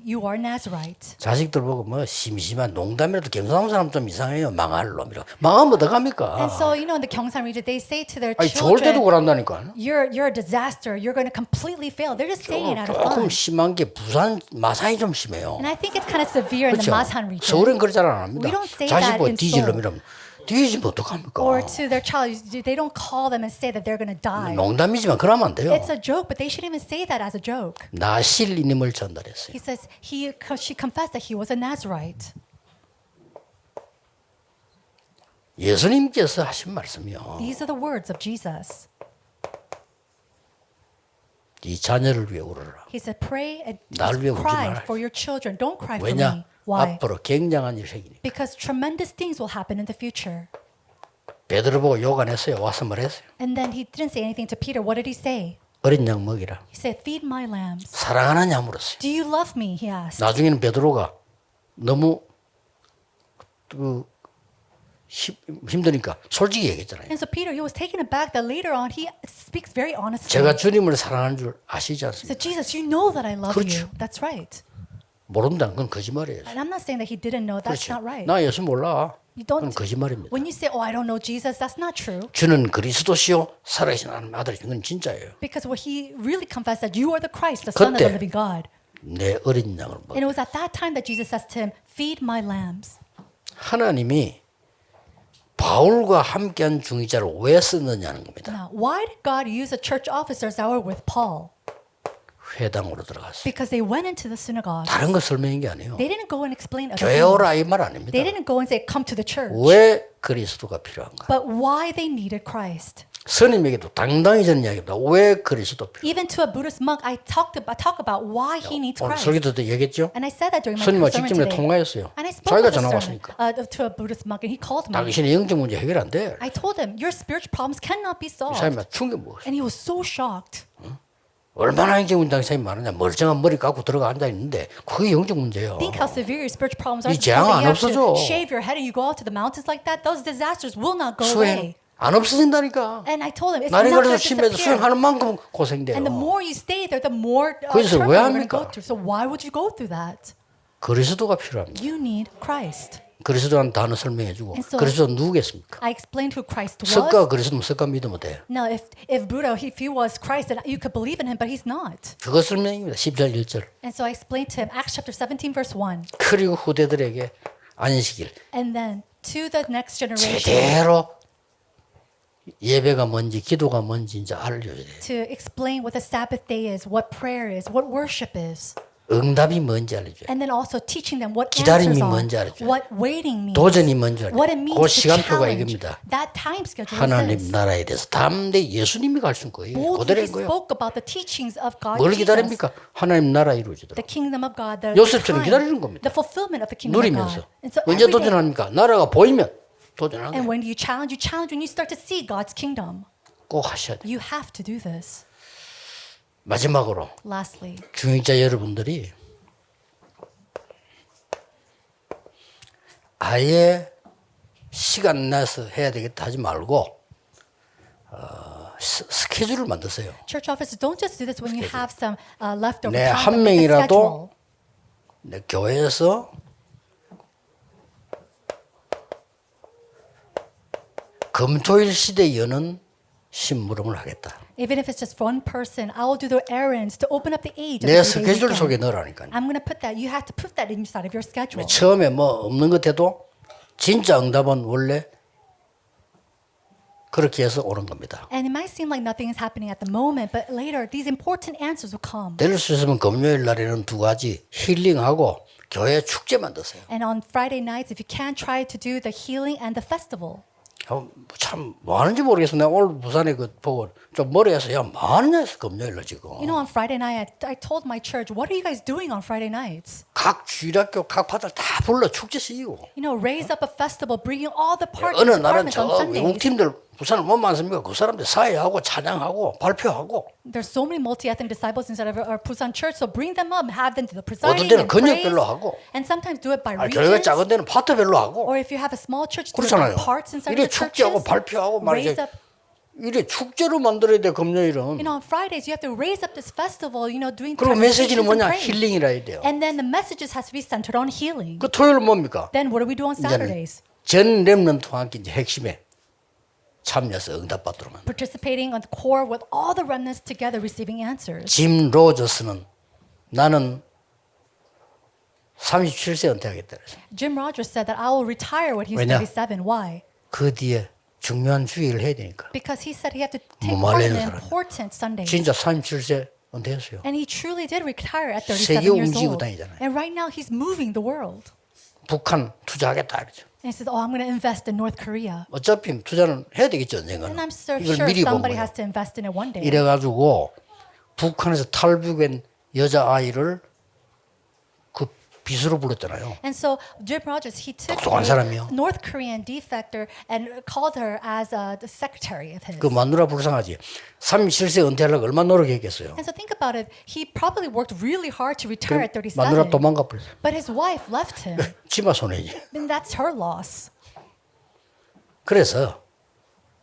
Speaker 2: You are Nazarite.
Speaker 4: 자식들 보고 뭐 심심한 농담이라도 경상도 사람 좀 이상해요. 망할 놈이라고. 망하면 어떡합니까?
Speaker 2: And so, you know, in the Gyeongsang region, they say to their
Speaker 4: 아니 좋을 때도
Speaker 2: children,
Speaker 4: 그런다니까.
Speaker 2: you're a disaster. You're going to completely fail. They're just saying it out of
Speaker 4: 조금
Speaker 2: fun.
Speaker 4: 심한 게 부산 마산이 좀 심해요.
Speaker 2: And I think it's kind of severe in the
Speaker 4: 그렇죠?
Speaker 2: Masan region.
Speaker 4: 서울엔 그렇지 안 합니다.
Speaker 2: We don't say
Speaker 4: 자식
Speaker 2: that
Speaker 4: 보고
Speaker 2: in
Speaker 4: 뒤질
Speaker 2: Seoul.
Speaker 4: 놈이라면 뒤지면 어떡합니까?
Speaker 2: Or to their child, they don't call them and say that they're going to die.
Speaker 4: 농담이지만 그러면 안 돼요.
Speaker 2: It's a joke, but they shouldn't even say that as a joke.
Speaker 4: 나실이님을 전달했어요.
Speaker 2: He says she confessed that he was a Nazarite.
Speaker 4: 예수님께서 하신 말씀이요.
Speaker 2: These are the words of Jesus.
Speaker 4: 이 자녀를 위해 울어라.
Speaker 2: He said, "Pray and
Speaker 4: 나를 위해 울지
Speaker 2: cry
Speaker 4: 마라.
Speaker 2: for your children. Don't cry for
Speaker 4: 왜냐?
Speaker 2: me." Why?
Speaker 4: 앞으로 굉장한 일이 생기니까.
Speaker 2: Because tremendous things will happen in the future.
Speaker 4: 베드로 보고 욕 안 했어요. 와서 말했어요.
Speaker 2: And then he didn't say anything to Peter. What did he say?
Speaker 4: 어린 양 먹이라.
Speaker 2: He said, "Feed my lambs."
Speaker 4: 사랑하느냐 물었어요.
Speaker 2: Do you love me? He asked.
Speaker 4: 나중에는 베드로가 너무 힘드니까 솔직히 얘기했잖아요.
Speaker 2: And so Peter, he was taken aback that later on he speaks very honestly.
Speaker 4: 제가 주님을 사랑하는 줄 아시지
Speaker 2: He
Speaker 4: 않습니까?
Speaker 2: said, "Jesus, you know that I love
Speaker 4: 그렇죠.
Speaker 2: you." That's right.
Speaker 4: 모른다는 건 거짓말이에요.
Speaker 2: And I'm not saying that he didn't know. That's
Speaker 4: 그렇죠.
Speaker 2: not right.
Speaker 4: 나 예수 몰라.
Speaker 2: You
Speaker 4: 그건
Speaker 2: don't.
Speaker 4: 거짓말입니다.
Speaker 2: When you say, "Oh, I don't know Jesus," that's not true.
Speaker 4: 주는 그리스도시요 살아계신 하나님 아들이신 건 진짜예요.
Speaker 2: Because what he really confessed that you are the Christ, the Son of the
Speaker 4: 그때
Speaker 2: living God.
Speaker 4: 내 어린 양을 먹.
Speaker 2: And it was at that time that Jesus says to him, "Feed my lambs."
Speaker 4: 하나님이 바울과 함께한 중위자를 왜 썼느냐는 겁니다.
Speaker 2: Now, why did God use the church officers that were with Paul?
Speaker 4: 회당으로 들어갔어요.
Speaker 2: Because they went into the synagogue.
Speaker 4: 다른 거 설명인 게 아니에요.
Speaker 2: They didn't go and explain other
Speaker 4: 교회
Speaker 2: things.
Speaker 4: 오라 이 말 아닙니다.
Speaker 2: They didn't go and say, "Come to the church."
Speaker 4: 왜 그리스도가 필요한가?
Speaker 2: But why they needed Christ.
Speaker 4: 스님에게도 당당히 저는 이야기입니다. 왜 그리스도 필요한가?
Speaker 2: Even to a Buddhist monk, I talk about why he needs
Speaker 4: 오늘
Speaker 2: Christ.
Speaker 4: 설교 때 얘기했죠?
Speaker 2: And I said that during my
Speaker 4: 스님과
Speaker 2: sermon
Speaker 4: 직접
Speaker 2: today.
Speaker 4: 통화했어요.
Speaker 2: And I spoke
Speaker 4: 자기가
Speaker 2: with the
Speaker 4: 전화
Speaker 2: sermon,
Speaker 4: 왔으니까.
Speaker 2: to a Buddhist monk, and he called me.
Speaker 4: 당신의 영적 문제 해결 안 돼.
Speaker 2: I told him, "Your spiritual problems cannot be
Speaker 4: 이
Speaker 2: solved."
Speaker 4: 사람이 충격 먹었어요.
Speaker 2: And he was so shocked.
Speaker 4: 얼마나 영적 문제 사람이 많으냐. 멀쩡한 머리 깎고 들어가 앉아 있는데 그게 영적 문제예요.
Speaker 2: Think how severe your spiritual problems are.
Speaker 4: 이 재앙 안
Speaker 2: You have to
Speaker 4: 없어져.
Speaker 2: shave your head and you go out to the mountains like that. Those disasters will not go
Speaker 4: 수행
Speaker 2: away.
Speaker 4: 안 없어진다니까.
Speaker 2: And I told him, it's
Speaker 4: 날이
Speaker 2: not
Speaker 4: 걸려서
Speaker 2: going to
Speaker 4: 심해서
Speaker 2: disappear.
Speaker 4: 수행하는 만큼 고생돼요.
Speaker 2: And the more you stay there, the more
Speaker 4: 그래서
Speaker 2: turmoil
Speaker 4: 왜
Speaker 2: you're going to go
Speaker 4: 합니까?
Speaker 2: through. So why would you go through that?
Speaker 4: 그리스도가 필요합니다.
Speaker 2: You need Christ.
Speaker 4: 그리스도라는 단어 설명해주고
Speaker 2: And so-
Speaker 4: 그리스도 누구겠습니까?
Speaker 2: I explained who Christ was.
Speaker 4: 석가 그리스도면 석가 믿으면 돼.
Speaker 2: Now, if Buddha, if he was Christ, then you could believe in him, but he's not.
Speaker 4: 그거 설명입니다. 10절 1절.
Speaker 2: And so I explained to him Acts chapter 17, verse 1.
Speaker 4: 그리고 후대들에게 안식일
Speaker 2: And then to the next generation,
Speaker 4: 제대로 예배가 뭔지 기도가 뭔지 이제 알려줘야 돼.
Speaker 2: to explain what the Sabbath day is, what prayer is, what worship is.
Speaker 4: 응답이 뭔지 알려줘요.
Speaker 2: And then also teaching them what
Speaker 4: 기다림이
Speaker 2: answers are,
Speaker 4: 뭔지 알려줘요.
Speaker 2: what waiting means,
Speaker 4: 도전이 뭔지 알려줘요.
Speaker 2: what it means
Speaker 4: 그
Speaker 2: to
Speaker 4: 시간표가
Speaker 2: challenge.
Speaker 4: 이겁니다.
Speaker 2: That time schedule is
Speaker 4: 하나님
Speaker 2: this.
Speaker 4: 나라에 대해서 담대 예수님이 가르친 거예요.
Speaker 2: Boldly
Speaker 4: 그대로인
Speaker 2: he
Speaker 4: 거예요.
Speaker 2: spoke about the teachings of God
Speaker 4: 뭘
Speaker 2: Jesus,
Speaker 4: 기다립니까? 하나님 나라 이루어지도록.
Speaker 2: the kingdom of God, the
Speaker 4: 요셉처럼
Speaker 2: time,
Speaker 4: 기다리는 겁니다.
Speaker 2: the fulfillment of the kingdom of
Speaker 4: 누리면서.
Speaker 2: God. And so
Speaker 4: 언제
Speaker 2: every day,
Speaker 4: 도전합니까? 나라가 보이면 도전하는
Speaker 2: and
Speaker 4: 거예요.
Speaker 2: when you challenge when you start to see God's kingdom.
Speaker 4: 꼭 하셔야 돼요.
Speaker 2: You have to do this.
Speaker 4: 마지막으로
Speaker 2: Lastly,
Speaker 4: 중직자 여러분들이 아예 시간 내서 해야 되겠다 하지 말고 스케줄을 만드세요.
Speaker 2: church officers, don't just do this when you have some leftover
Speaker 4: 네,
Speaker 2: time.
Speaker 4: 한
Speaker 2: but make a
Speaker 4: 명이라도
Speaker 2: schedule.
Speaker 4: 내 교회에서 금토일 시대 여는 심부름을 하겠다.
Speaker 2: Even if it's just one person, I will do the errands to open up the age of
Speaker 4: 내
Speaker 2: the 3-day
Speaker 4: 스케줄 속에
Speaker 2: weekend.
Speaker 4: 넣으라니까요.
Speaker 2: I'm going to put that. You have to put that inside of your schedule.
Speaker 4: 처음에 뭐 없는 것 해도 진짜 응답은 원래 그렇게 해서 오는 겁니다.
Speaker 2: And it might seem like nothing is happening at the moment, but later these important answers will come.
Speaker 4: 될 수 있으면 금요일 날에는 두 가지 힐링하고 교회 축제 만드세요.
Speaker 2: And on Friday nights, if you can, try to do the healing and the festival.
Speaker 4: 참 뭐 하는지 모르겠어. 내가 오늘 부산에 그 보고 좀 머리에서 야 뭐 하느냐 해서 금요일날 지금.
Speaker 2: You know, on Friday night, I told my church, what are you guys doing on Friday nights?
Speaker 4: 각 주일학교 각 파들 다 불러 축제 시키고.
Speaker 2: You know, raise up a festival, bringing all the parties,
Speaker 4: 어느 날은
Speaker 2: departments
Speaker 4: 저
Speaker 2: on
Speaker 4: 외국
Speaker 2: Sundays.
Speaker 4: 팀들 부산을 못 많습니까? 그 사람들 사회하고 찬양하고 발표하고.
Speaker 2: There's so many multi-ethnic disciples inside of our Busan church, so bring them up, have them do the
Speaker 4: 어떤
Speaker 2: presiding
Speaker 4: 데는
Speaker 2: and praise,
Speaker 4: 근역별로 하고.
Speaker 2: and sometimes do it by
Speaker 4: 교회가
Speaker 2: regions.
Speaker 4: 작은 데는 파트별로 하고.
Speaker 2: Or if you have a small church, do it by
Speaker 4: 그렇잖아요.
Speaker 2: parts inside
Speaker 4: 이래
Speaker 2: of the
Speaker 4: 축제하고
Speaker 2: churches.
Speaker 4: 발표하고 말이죠.
Speaker 2: Raise up,
Speaker 4: 이래 축제로 만들어야 돼 금요일은.
Speaker 2: you know, on Fridays you have to raise up this festival, you know, doing
Speaker 4: 그리고 메시지는
Speaker 2: presentations and
Speaker 4: 뭐냐?
Speaker 2: praise.
Speaker 4: 힐링이라 해야 돼요.
Speaker 2: And then the messages has to be centered on healing.
Speaker 4: 그 토요일은 뭡니까?
Speaker 2: Then what do we do on
Speaker 4: 이제는
Speaker 2: Saturdays?
Speaker 4: 전 렘넌트와 함께 이제 핵심에 참여해서 응답받도록 합니다.
Speaker 2: Participating on the core with all the remnants together receiving answers.
Speaker 4: 짐 로저스는 나는 37세 은퇴하겠다 그랬어요.
Speaker 2: Jim Rogers said that I will retire when he's
Speaker 4: 왜냐?
Speaker 2: 37. Why?
Speaker 4: 그 뒤에 중요한 주일을 해야 되니까.
Speaker 2: Because he said he had to take
Speaker 4: 뭐
Speaker 2: part in
Speaker 4: 말리는
Speaker 2: the
Speaker 4: 사람이야.
Speaker 2: important Sundays.
Speaker 4: 진짜 37세 은퇴했어요.
Speaker 2: And he truly did retire at
Speaker 4: 세계
Speaker 2: 37 years
Speaker 4: 움직이고
Speaker 2: old.
Speaker 4: 다니잖아요.
Speaker 2: And right now he's moving the world.
Speaker 4: 북한 투자하겠다 그러죠.
Speaker 2: And he says, oh, I'm going to invest in North Korea.
Speaker 4: 어차피 투자는 해야 되겠죠 언젠가는.
Speaker 2: And I'm so
Speaker 4: 이걸
Speaker 2: sure
Speaker 4: 미리 본
Speaker 2: somebody
Speaker 4: 거예요.
Speaker 2: has to invest in it one day.
Speaker 4: 이래가지고 북한에서 탈북한 여자 아이를 그 비수로 불렀잖아요.
Speaker 2: And so Jim Rogers, he took
Speaker 4: 똑똑한 사람이요.
Speaker 2: a North Korean defector and called her as the secretary of his.
Speaker 4: 그 마누라 불쌍하지. 37세 은퇴하려고 얼마나 노력했겠어요.
Speaker 2: And so think about it. He probably worked really hard to retire at
Speaker 4: 마누라
Speaker 2: 37.
Speaker 4: 도망가 버렸어요.
Speaker 2: But his wife left him.
Speaker 4: 치마 손해지.
Speaker 2: Then that's her loss.
Speaker 4: 그래서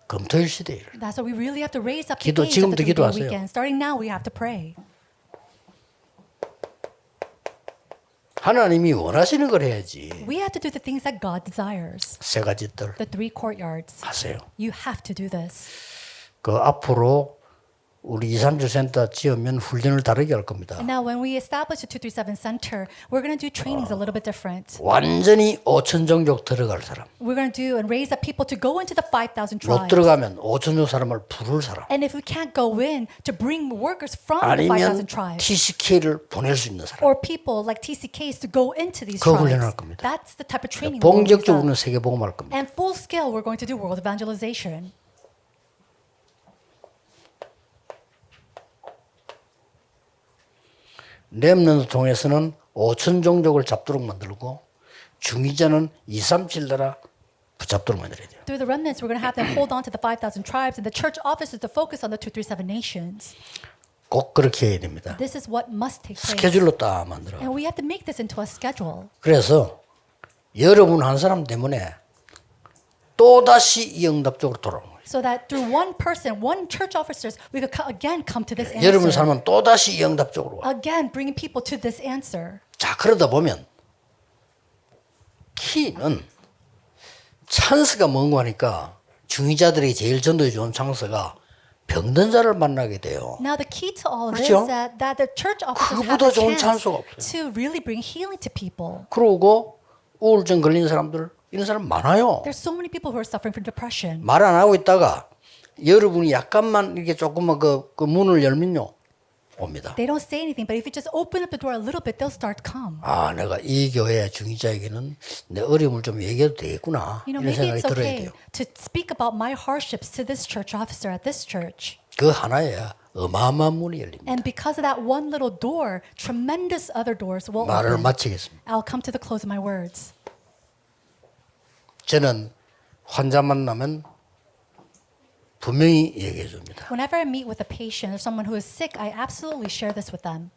Speaker 4: 금토일 시대에
Speaker 2: That's why we really have to raise up the
Speaker 4: 기도,
Speaker 2: age of
Speaker 4: 지금부터
Speaker 2: the 3-day
Speaker 4: 기도하세요.
Speaker 2: weekend. Starting now, we have to pray.
Speaker 4: 하나님이 원하시는 걸 해야지.
Speaker 2: We have to do the things that God desires.
Speaker 4: 세 가지들
Speaker 2: The 3 courtyards.
Speaker 4: 하세요.
Speaker 2: You have to do this.
Speaker 4: 그 앞으로 우리 237 센터 지으면 훈련을 다르게 할 겁니다.
Speaker 2: And now, when we establish the 237 Center, we're going to do trainings a little bit different.
Speaker 4: 완전히 5천 종족 들어갈 사람.
Speaker 2: We're going to do and raise up people to go into the 5,000
Speaker 4: 못
Speaker 2: tribes.
Speaker 4: 들어가면 5천 종 사람을 부를 사람.
Speaker 2: And if we can't go in, to bring workers from the
Speaker 4: 아니면
Speaker 2: 5,000 tribes.
Speaker 4: TCK를 보낼 수 있는 사람.
Speaker 2: Or people like TCKs to go into these
Speaker 4: 그거 훈련할
Speaker 2: tribes.
Speaker 4: 겁니다.
Speaker 2: That's the type of training we'll raise up.
Speaker 4: 본격적으로는 세계복음할 겁니다.
Speaker 2: And full scale, we're going to do world evangelization.
Speaker 4: 렘넌트 통해서는 5천 종족을 잡도록 만들고 중위자는 237 나라 붙잡도록 만들어야 돼요.
Speaker 2: Through the remnants, we're going to have them hold on to the 5,000 tribes and the church offices to focus on the 237 nations.
Speaker 4: 꼭 그렇게 해야 됩니다.
Speaker 2: This is what must take place.
Speaker 4: 스케줄로 딱 만들어.
Speaker 2: And we have to make this into a schedule.
Speaker 4: 그래서 여러분 한 사람 때문에 또다시 이 응답 쪽으로 돌아오는 거예요.
Speaker 2: So that through one person, one church officers, we could again come to this
Speaker 4: 여러분
Speaker 2: answer.
Speaker 4: 삶은 또다시 이 응답 쪽으로 와.
Speaker 2: Again, bringing people to this answer.
Speaker 4: 자, 그러다 보면 키는 찬스가 뭔고 하니까 중위자들이 제일 전도에 좋은 찬스가 병든 자를 만나게 돼요.
Speaker 2: Now the key to all of this
Speaker 4: 그렇죠?
Speaker 2: is that the church officers have
Speaker 4: 그거보다
Speaker 2: a
Speaker 4: 좋은
Speaker 2: chance
Speaker 4: 찬스가 없어요.
Speaker 2: to really bring healing to people.
Speaker 4: 그러고 우울증 걸린 사람들 이런 사람 많아요.
Speaker 2: There's so many people who are suffering from depression.
Speaker 4: 말 안 하고 있다가 여러분이 약간만 이렇게 조금만 그 문을 열면요 옵니다.
Speaker 2: They don't say anything, but if you just open up the door a little bit, they'll start to come.
Speaker 4: 아, 내가 이 교회 중직자에게는 내 어려움을 좀 얘기해도 되겠구나.
Speaker 2: You know,
Speaker 4: 이런
Speaker 2: maybe
Speaker 4: 생각이
Speaker 2: it's
Speaker 4: 들어야
Speaker 2: okay
Speaker 4: 돼요.
Speaker 2: to speak about my hardships to this church officer at this church.
Speaker 4: 그 하나에 어마어마한 문이 열립니다.
Speaker 2: And because of that one little door, tremendous other doors will
Speaker 4: 말을
Speaker 2: open.
Speaker 4: 마치겠습니다.
Speaker 2: I'll come to the close of my words.
Speaker 4: 저는 환자 만나면 분명히 얘기해 줍니다.
Speaker 2: Whenever I meet with a patient or someone who is sick, I absolutely share this with them.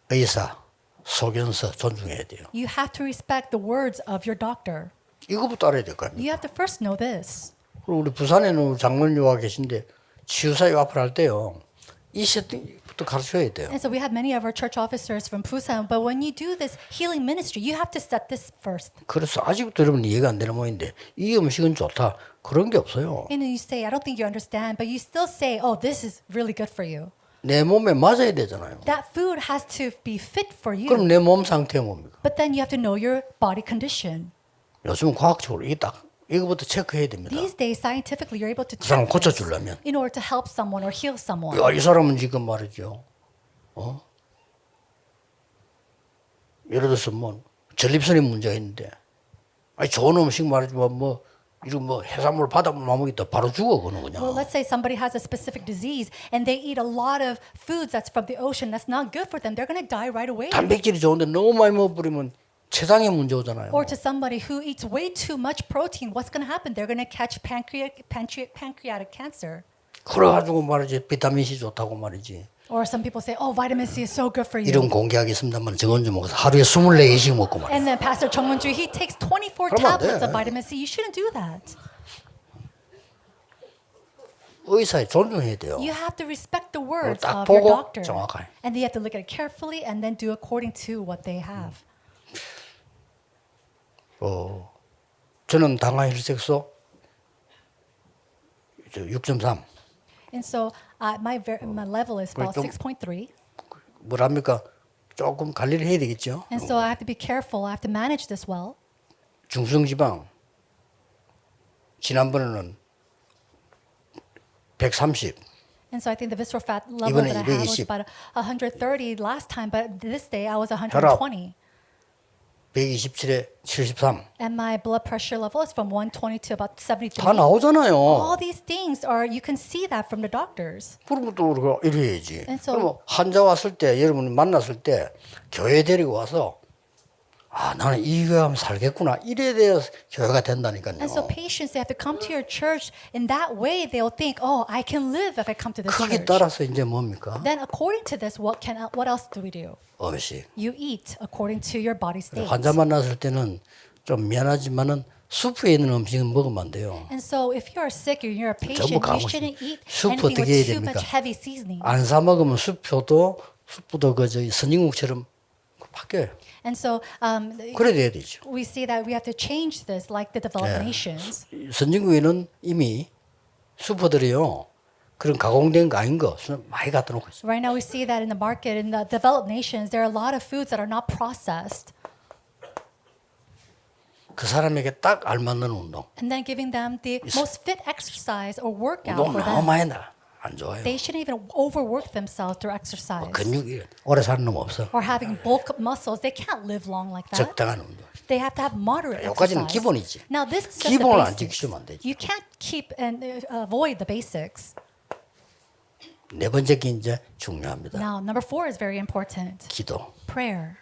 Speaker 4: 의사, 소견서 존중해야 돼요.
Speaker 2: You have to respect the words of your doctor.
Speaker 4: 이거부터 알아야 될 거 아닙니까?
Speaker 2: You have to first know this.
Speaker 4: 그리고 우리 부산에는 장로님과 계신데 치유사 요합을 할 때요. 이 세팅부터 가르쳐야 돼요.
Speaker 2: And so we have many of our church officers from Busan, but when you do this healing ministry, you have to set this first.
Speaker 4: 그래서 아직도 여러분 이해가 안 되는 모양인데 이 음식은 좋다. 그런 게 없어요.
Speaker 2: And then you say, I don't think you understand, but you still say, oh, this is really good for you.
Speaker 4: 내 몸에 맞아야 되잖아요.
Speaker 2: That food has to be fit for you.
Speaker 4: 그럼 내 몸 상태가 뭡니까?
Speaker 2: But then you have to know your body condition.
Speaker 4: 요즘은 과학적으로 이게 딱 이거부터 체크해야 됩니다.
Speaker 2: These days, scientifically, you're able to
Speaker 4: 그 사람
Speaker 2: check this
Speaker 4: 고쳐주려면.
Speaker 2: in order to help someone or heal someone.
Speaker 4: 야, 이 사람은 지금 말이죠. 예를 들어서 뭐 전립선에 문제가 있는데, 아니 좋은 음식 말이지만 뭐 이런 뭐 해산물 바닷물 먹이다 바로 죽어 그는 그냥.
Speaker 2: Well, let's say somebody has a specific disease and they eat a lot of foods that's from the ocean that's not good for them. They're going to die right away.
Speaker 4: 단백질이 좋은데 너무 많이 먹어버리면 췌장에 문제 오잖아요.
Speaker 2: Or to somebody who eats way too much protein, what's going to happen? They're going to catch pancreatic cancer.
Speaker 4: 그래가지고 말이지 비타민 C 좋다고 말이지.
Speaker 2: Or some people say, oh, vitamin C is so good for you.
Speaker 4: 이런 공개하겠습니다만 정은주 먹어서 하루에 24개씩 먹고 말이야.
Speaker 2: And then Pastor Chung Won-ju, he takes 24
Speaker 4: 그러면 안
Speaker 2: tablets
Speaker 4: 돼.
Speaker 2: of vitamin C. You shouldn't do that.
Speaker 4: 의사에 존중해야 돼요.
Speaker 2: You have to respect the words
Speaker 4: 딱
Speaker 2: of your
Speaker 4: 보고
Speaker 2: doctor.
Speaker 4: 정확하게.
Speaker 2: And you have to look at it carefully and then do according to what they have.
Speaker 4: 저는 당화 혈색소 6.3.
Speaker 2: And so my level is about
Speaker 4: 좀-
Speaker 2: 6.3.
Speaker 4: 뭐랍니까? 조금 관리를 해야 되겠죠.
Speaker 2: And so I have to be careful. I have to manage this well.
Speaker 4: 중성지방 지난번에는 130.
Speaker 2: And so I think the visceral fat level
Speaker 4: 이번에
Speaker 2: that I had was
Speaker 4: 220.
Speaker 2: about 130 last time, but this day I was
Speaker 4: 혈압.
Speaker 2: 120.
Speaker 4: 127에 73.
Speaker 2: And my blood pressure level is from 120 to about 73.
Speaker 4: 다 나오잖아요.
Speaker 2: All these things are, you can see that from the doctors.
Speaker 4: 그러면 또 우리가 이래야지.
Speaker 2: And so-
Speaker 4: 그럼 환자 왔을 때 여러분 만났을 때 교회 데리고 와서 아 나는 이 교회 하면 살겠구나 이래야 돼야 교회가 된다니까요.
Speaker 2: And so patients, they have to come to your church. In that way, they'll think, oh, I can live if I come to this
Speaker 4: 크기
Speaker 2: church.
Speaker 4: 따라서 이제 뭡니까?
Speaker 2: Then according to this, what else do we do?
Speaker 4: 음식.
Speaker 2: You eat according to your body state.
Speaker 4: 환자 만났을 때는 좀 미안하지만은 수프에 있는 음식은 먹으면 안 돼요.
Speaker 2: And so if you are sick or you're a patient,
Speaker 4: 전부
Speaker 2: you
Speaker 4: 가고
Speaker 2: shouldn't eat
Speaker 4: 수프
Speaker 2: anything
Speaker 4: 어떻게 해야
Speaker 2: with too
Speaker 4: 됩니까?
Speaker 2: much heavy seasoning.
Speaker 4: 안 사 먹으면 수프도 그저 선진국처럼 바뀌어요.
Speaker 2: And so
Speaker 4: 그래 돼야 되죠.
Speaker 2: we see that we have to change this like the developed nations.
Speaker 4: 선진국에는 이미 수프들이요 그런 가공된 거 아닌 거 많이 갖다 놓고 있어요.
Speaker 2: Right now we see that in the market in the developed nations, there are a lot of foods that are not processed.
Speaker 4: 그 사람에게 딱 알맞는 운동.
Speaker 2: And then giving them the most fit exercise or workout
Speaker 4: 운동
Speaker 2: for
Speaker 4: 너무
Speaker 2: them.
Speaker 4: 많이 안 좋아요.
Speaker 2: They shouldn't even overwork themselves through exercise.
Speaker 4: 근육이 오래 사는 놈 없어.
Speaker 2: Or having bulk muscles. They can't live long like that.
Speaker 4: 적당한 운동.
Speaker 2: They have to have moderate
Speaker 4: 여기까지는
Speaker 2: exercise.
Speaker 4: 기본이지.
Speaker 2: Now this is just
Speaker 4: 기본을
Speaker 2: the
Speaker 4: 안
Speaker 2: basics.
Speaker 4: 지키시면 안 되지.
Speaker 2: You can't keep and avoid the basics.
Speaker 4: 네 번째 게 이제 중요합니다.
Speaker 2: Now number 4 is very important.
Speaker 4: 기도.
Speaker 2: Prayer.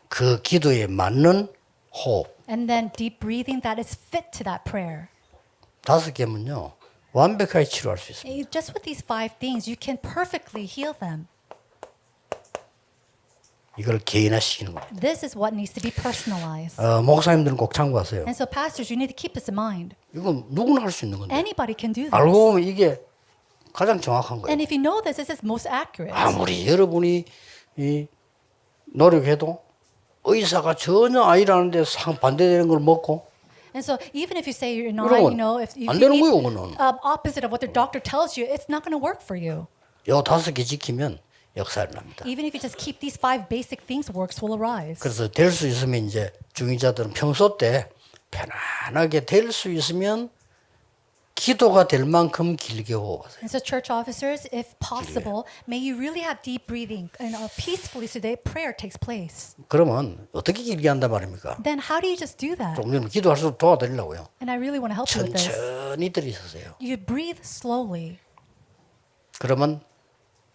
Speaker 4: 그 기도에 맞는 호흡.
Speaker 2: And then deep breathing that is fit to that prayer.
Speaker 4: 5개면요 완벽하게 치료할 수 있습니다.
Speaker 2: Just with these 5 things, you can perfectly heal them.
Speaker 4: 이걸 개인화시키는 거예요.
Speaker 2: This is what needs to be personalized.
Speaker 4: 목사님들은 꼭 참고하세요.
Speaker 2: And so pastors, you need to keep this in mind.
Speaker 4: 이건 누구나 할 수 있는 건데
Speaker 2: Anybody can do this.
Speaker 4: 알고 보면 이게 가장 정확한 거예요.
Speaker 2: And if you know this is most accurate.
Speaker 4: 아무리 여러분이 이 노력해도 의사가 전혀 아니라는데 반대되는 걸 먹고
Speaker 2: And so even if you say you're not,
Speaker 4: 그러면
Speaker 2: you know, if you
Speaker 4: 안 되는
Speaker 2: eat
Speaker 4: 거예요, 그거는.
Speaker 2: opposite of what the doctor tells you, it's not going to work for you.
Speaker 4: 요 5개 지키면 역사를 납니다.
Speaker 2: Even if you just keep these 5 basic things, works will arise.
Speaker 4: 그래서 될 수 있으면 이제 중위자들은 평소 때 편안하게 될 수 있으면 기도가 될 만큼 길게 호흡하세요.
Speaker 2: And so, church officers, if possible, may you really have deep breathing and peacefully so that prayer takes place.
Speaker 4: 그러면 어떻게 길게 한단 말입니까?
Speaker 2: Then, how do you just do that?
Speaker 4: 좀 기도할 수 도와드리려고요.
Speaker 2: And I really want to help you with this.
Speaker 4: 천천히 들이서세요.
Speaker 2: You breathe slowly.
Speaker 4: 그러면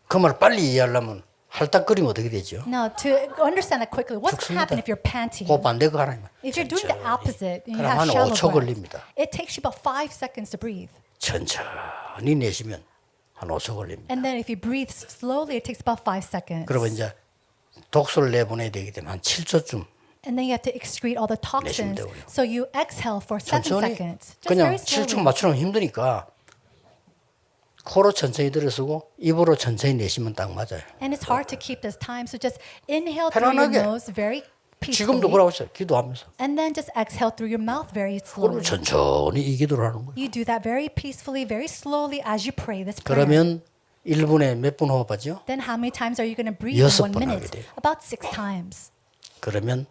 Speaker 4: 그 말 빨리 이해하려면 할딱거리면 어떻게 되죠?
Speaker 2: Now, to understand that quickly, what's
Speaker 4: 죽습니다.
Speaker 2: happen if you're panting?
Speaker 4: 그 반대가 하나님.
Speaker 2: If you're doing the opposite, and you
Speaker 4: 그럼
Speaker 2: have
Speaker 4: 한
Speaker 2: shallow
Speaker 4: 5초
Speaker 2: breath,
Speaker 4: 걸립니다.
Speaker 2: it takes you about 5 seconds to breathe.
Speaker 4: 천천히 내쉬면 한 5초 걸립니다.
Speaker 2: And then if you breathe slowly, it takes about 5 seconds.
Speaker 4: 그러면 이제 독소를 내보내야 되기 때문에 한 7초쯤
Speaker 2: And then you have to excrete all the toxins.
Speaker 4: 되고요.
Speaker 2: So you exhale for 7
Speaker 4: 천천히
Speaker 2: seconds. Just
Speaker 4: 그냥
Speaker 2: very
Speaker 4: 7초
Speaker 2: slowly.
Speaker 4: 맞추면 힘드니까 코로 천천히 들이쓰고 입으로 천천히 내쉬면 딱 맞아요.
Speaker 2: And it's hard to keep this time. So just inhale through your
Speaker 4: 편안하게.
Speaker 2: nose very
Speaker 4: 지금도
Speaker 2: peacefully.
Speaker 4: 그러고 있어요. 기도하면서.
Speaker 2: And then just exhale through your mouth very
Speaker 4: 그러면
Speaker 2: slowly.
Speaker 4: 천천히 이 기도를 하는 거예요.
Speaker 2: You do that very peacefully, very slowly as you pray this prayer.
Speaker 4: 그러면 1분에 몇 분 호흡하죠?
Speaker 2: Then how many times are you going to breathe in
Speaker 4: 6
Speaker 2: 1
Speaker 4: 번
Speaker 2: minute?
Speaker 4: 하게 돼요.
Speaker 2: About 6 times.
Speaker 4: 그러면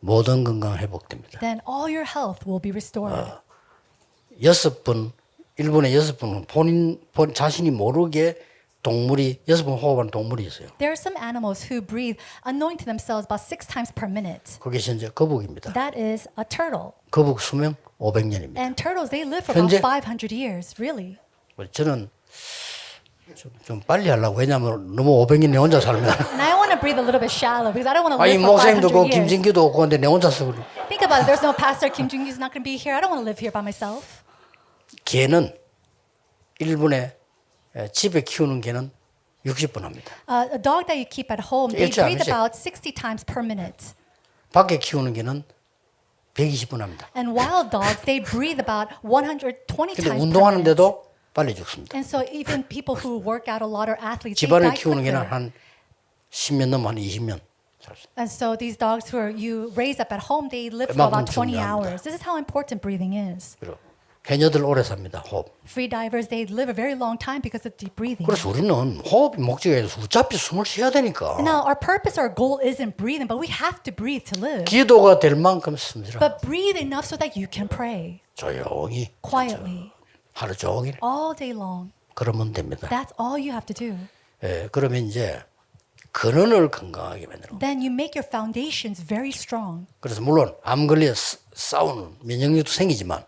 Speaker 4: 모든 건강 회복됩니다.
Speaker 2: Then all your health will be restored.
Speaker 4: 6번 1분에 6번 본인 자신이 모르게 동물이 6번 호흡하는 동물이 있어요.
Speaker 2: There are some animals who breathe unknowing to themselves about 6 times per minute.
Speaker 4: 그게 현재 거북입니다.
Speaker 2: That is a turtle.
Speaker 4: 거북 수명 500년입니다.
Speaker 2: And turtles, they live for
Speaker 4: 현재-
Speaker 2: about 500 years, really.
Speaker 4: 저는 좀 빨리 하려고 왜냐하면 너무 500년 내 혼자 살면
Speaker 2: And I want to breathe a little bit shallow because I don't want to
Speaker 4: 아니
Speaker 2: live for
Speaker 4: 목사님도
Speaker 2: 500
Speaker 4: 그
Speaker 2: years.
Speaker 4: 김진규도 없고 근데 내 혼자서 그래.
Speaker 2: Think about it. There's no pastor. Kim Jong-un is not going to be here. I don't want to live here by myself.
Speaker 4: 개는 1분에 집에 키우는 개는 60번 합니다.
Speaker 2: A dog that you keep at home, they
Speaker 4: 일주일에 한
Speaker 2: breathe
Speaker 4: 번씩.
Speaker 2: about 60 times per minute.
Speaker 4: 밖에 키우는 개는 120번 합니다.
Speaker 2: And wild dogs, they breathe about 120
Speaker 4: 근데
Speaker 2: times per minute.
Speaker 4: 운동하는데도 빨리 죽습니다.
Speaker 2: And so even people who work out a lot or athletes, they
Speaker 4: 집안을
Speaker 2: die
Speaker 4: 키우는 개는
Speaker 2: quicker.
Speaker 4: 한 10년 넘어 한 20년 살습니다.
Speaker 2: And so these dogs who are you raise up at home, they live for
Speaker 4: 그만큼
Speaker 2: about 20
Speaker 4: 중요합니다.
Speaker 2: hours. This is how important breathing is.
Speaker 4: 그리고 해녀들 오래 삽니다. 호흡.
Speaker 2: Free divers, they live a very long time because of deep breathing.
Speaker 4: 그래서 우리는 호흡이 목적이 아니라 어차피 숨을 쉬어야 되니까
Speaker 2: Now, our purpose, our goal isn't breathing, but we have to breathe to live.
Speaker 4: 기도가 될 만큼 숨으라.
Speaker 2: But breathe enough so that you can pray
Speaker 4: 조용히
Speaker 2: quietly
Speaker 4: 하루 종일
Speaker 2: all day long.
Speaker 4: 그러면 됩니다.
Speaker 2: That's all you have to do.
Speaker 4: 예, 그러면 이제 근원을 건강하게 만들어.
Speaker 2: Then you make your foundations very strong.
Speaker 4: 그래서 물론 암 걸려 싸우는 면역력도 생기지만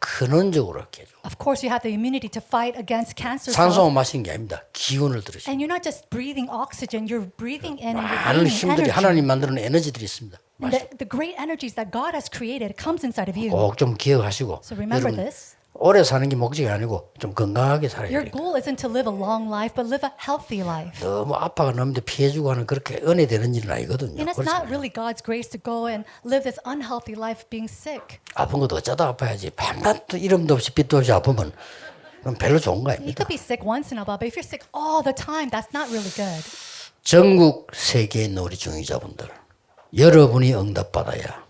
Speaker 4: 근원적으로 이렇게 해줘.
Speaker 2: Of course, you have the immunity to fight against cancer
Speaker 4: 산소만
Speaker 2: cells.
Speaker 4: 마시는 게 아닙니다. 기운을 들으시고
Speaker 2: And you're not just breathing oxygen, you're breathing in and you're
Speaker 4: 많은
Speaker 2: gaining
Speaker 4: 힘들이
Speaker 2: energy.
Speaker 4: 하나님 만드는 에너지들이 있습니다.
Speaker 2: And the great energies that God has created comes inside of you.
Speaker 4: 꼭 좀 기억하시고
Speaker 2: So remember
Speaker 4: 여러분
Speaker 2: this.
Speaker 4: 오래 사는 게 목적이 아니고 좀 건강하게 살아야
Speaker 2: Your
Speaker 4: 돼요.
Speaker 2: goal isn't to live a long life, but live a healthy life.
Speaker 4: 너무 아파가 넘는데 피해주고 하는 그렇게 은혜 되는 일은 아니거든요.
Speaker 2: And it's
Speaker 4: 그렇지
Speaker 2: not
Speaker 4: 않아요.
Speaker 2: really God's grace to go and live this unhealthy life being sick.
Speaker 4: 아픈 것도 어쩌다 아파야지. 밤낮 이름도 없이 빛도 없이 아프면 그럼 별로 좋은 거
Speaker 2: You
Speaker 4: 아닙니다.
Speaker 2: could be sick once in a while, but if you're sick all the time, that's not really good.
Speaker 4: 전국 세계에 있는 우리 중위자분들 여러분이 응답받아야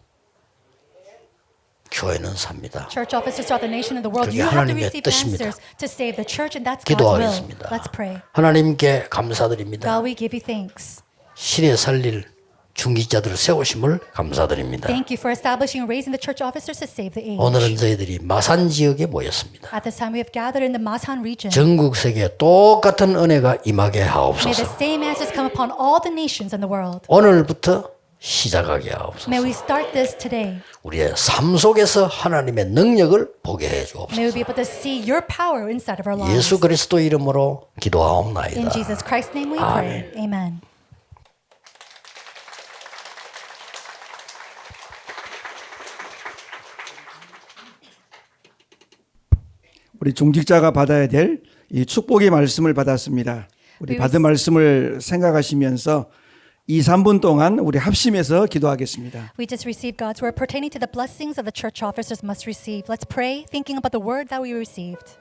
Speaker 4: 교회는 삽니다.
Speaker 2: Church officers throughout the nation and the world,
Speaker 4: 그게
Speaker 2: you have to
Speaker 4: 하나님의
Speaker 2: receive
Speaker 4: 뜻입니다.
Speaker 2: answers to save the church, and that's God's will.
Speaker 4: 기도하겠습니다.
Speaker 2: Let's pray.
Speaker 4: 하나님께 감사드립니다.
Speaker 2: God, we give you thanks.
Speaker 4: 시대 살릴 중직자들을 세우심을 감사드립니다.
Speaker 2: Thank you for establishing and raising the church officers to save the age.
Speaker 4: 오늘은 저희들이 마산 지역에 모였습니다.
Speaker 2: At this time, we have gathered in the Masan region.
Speaker 4: 전국 세계에 똑같은 은혜가 임하게
Speaker 2: May the
Speaker 4: 하옵소서.
Speaker 2: same answers come upon all the nations in the world.
Speaker 4: 오늘부터 시작하게 하옵소서.
Speaker 2: May we start this today.
Speaker 4: 우리의 삶 속에서 하나님의 능력을 보게 해 주옵소서.
Speaker 2: May we be able to see your power inside of our lives.
Speaker 4: 예수 그리스도 이름으로
Speaker 2: In
Speaker 4: 기도하옵나이다.
Speaker 2: Jesus Christ's name we pray. Amen.
Speaker 1: 우리 중직자가 받아야 될 이 축복의 말씀을 받았습니다. 우리 받은 말씀을 생각하시면서 2, 3분 동안 우리 합심해서 기도하겠습니다.
Speaker 2: We just received God's word pertaining to the blessings that the church officers must receive. Let's pray, thinking about the word that we received.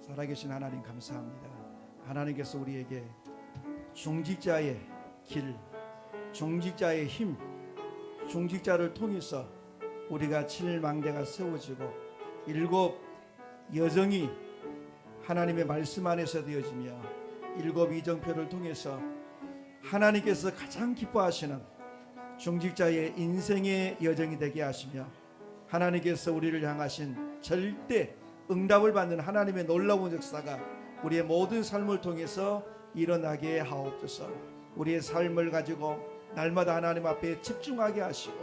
Speaker 1: 살아계신 하나님 감사합니다. 하나님께서 우리에게 중직자의 길, 중직자의 힘, 중직자를 통해서 우리가 7망대가 세워지고 7 여정이 하나님의 말씀 안에서 되어지며 7 이정표를 통해서 하나님께서 가장 기뻐하시는 중직자의 인생의 여정이 되게 하시며 하나님께서 우리를 향하신 절대 응답을 받는 하나님의 놀라운 역사가 우리의 모든 삶을 통해서 일어나게 하옵소서. 우리의 삶을 가지고 날마다 하나님 앞에 집중하게 하시고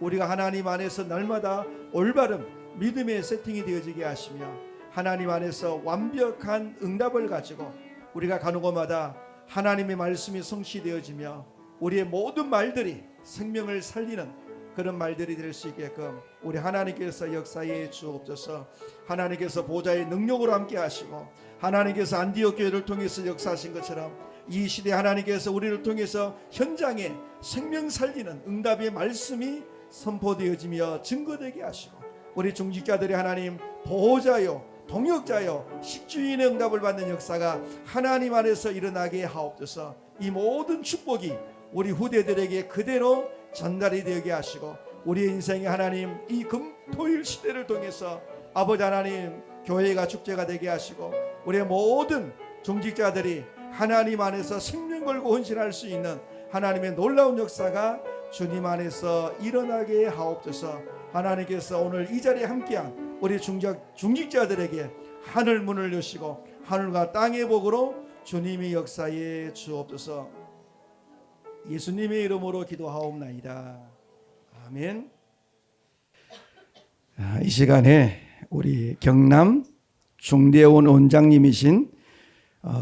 Speaker 1: 우리가 하나님 안에서 날마다 올바른 믿음의 세팅이 되어지게 하시며 하나님 안에서 완벽한 응답을 가지고 우리가 가는 곳마다 하나님의 말씀이 성취되어지며 우리의 모든 말들이 생명을 살리는 그런 말들이 될 수 있게끔 우리 하나님께서 역사에 주옵소서. 하나님께서 보좌의 능력으로 함께 하시고 하나님께서 안디옥 교회를 통해서 역사하신 것처럼 이 시대 하나님께서 우리를 통해서 현장에 생명 살리는 응답의 말씀이 선포되어지며 증거되게 하시고 우리 중직자들이 하나님 보호자요 동역자요 식주인의 응답을 받는 역사가 하나님 안에서 일어나게 하옵소서. 이 모든 축복이 우리 후대들에게 그대로 전달이 되게 하시고 우리의 인생에 하나님 이 금토일 시대를 통해서 아버지 하나님 교회가 축제가 되게 하시고 우리의 모든 중직자들이 하나님 안에서 생명 걸고 헌신할 수 있는 하나님의 놀라운 역사가 주님 안에서 일어나게 하옵소서. 하나님께서 오늘 이 자리에 함께한 우리 중직자들에게 하늘 문을 여시고 하늘과 땅의 복으로 주님이 역사에 주옵소서. 예수님의 이름으로 기도하옵나이다. 아멘. 이 시간에 우리 경남 중대원 원장님이신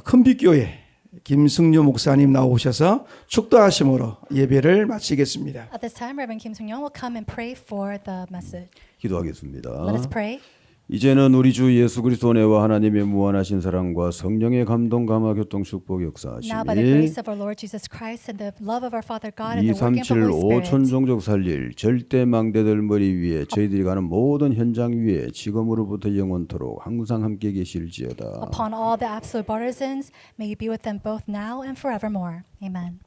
Speaker 1: 큰빛교회 김승유 목사님 나오셔서 축도하심으로 예배를 마치겠습니다.
Speaker 2: At this time, Reverend Kim Sung-yeon will come and pray for the message.
Speaker 5: 기도하겠습니다.
Speaker 2: Let us pray.
Speaker 5: 이제는 우리 주 예수 그리스도 은혜와 하나님의 무한하신 사랑과 성령의 감동 감화 교통 축복 역사하심이
Speaker 2: Now by the grace of our Lord Jesus Christ and the love of our Father God and the working of the
Speaker 5: 237
Speaker 2: Holy
Speaker 5: 5천
Speaker 2: Spirit
Speaker 5: 종족 살릴 절대 망대들 머리 위에 저희들이 가는 모든 현장 위에 지금으로부터 영원토록 항상 함께 계실지어다.
Speaker 2: upon all the absolute partisans, may you be with them both now and forevermore. Amen.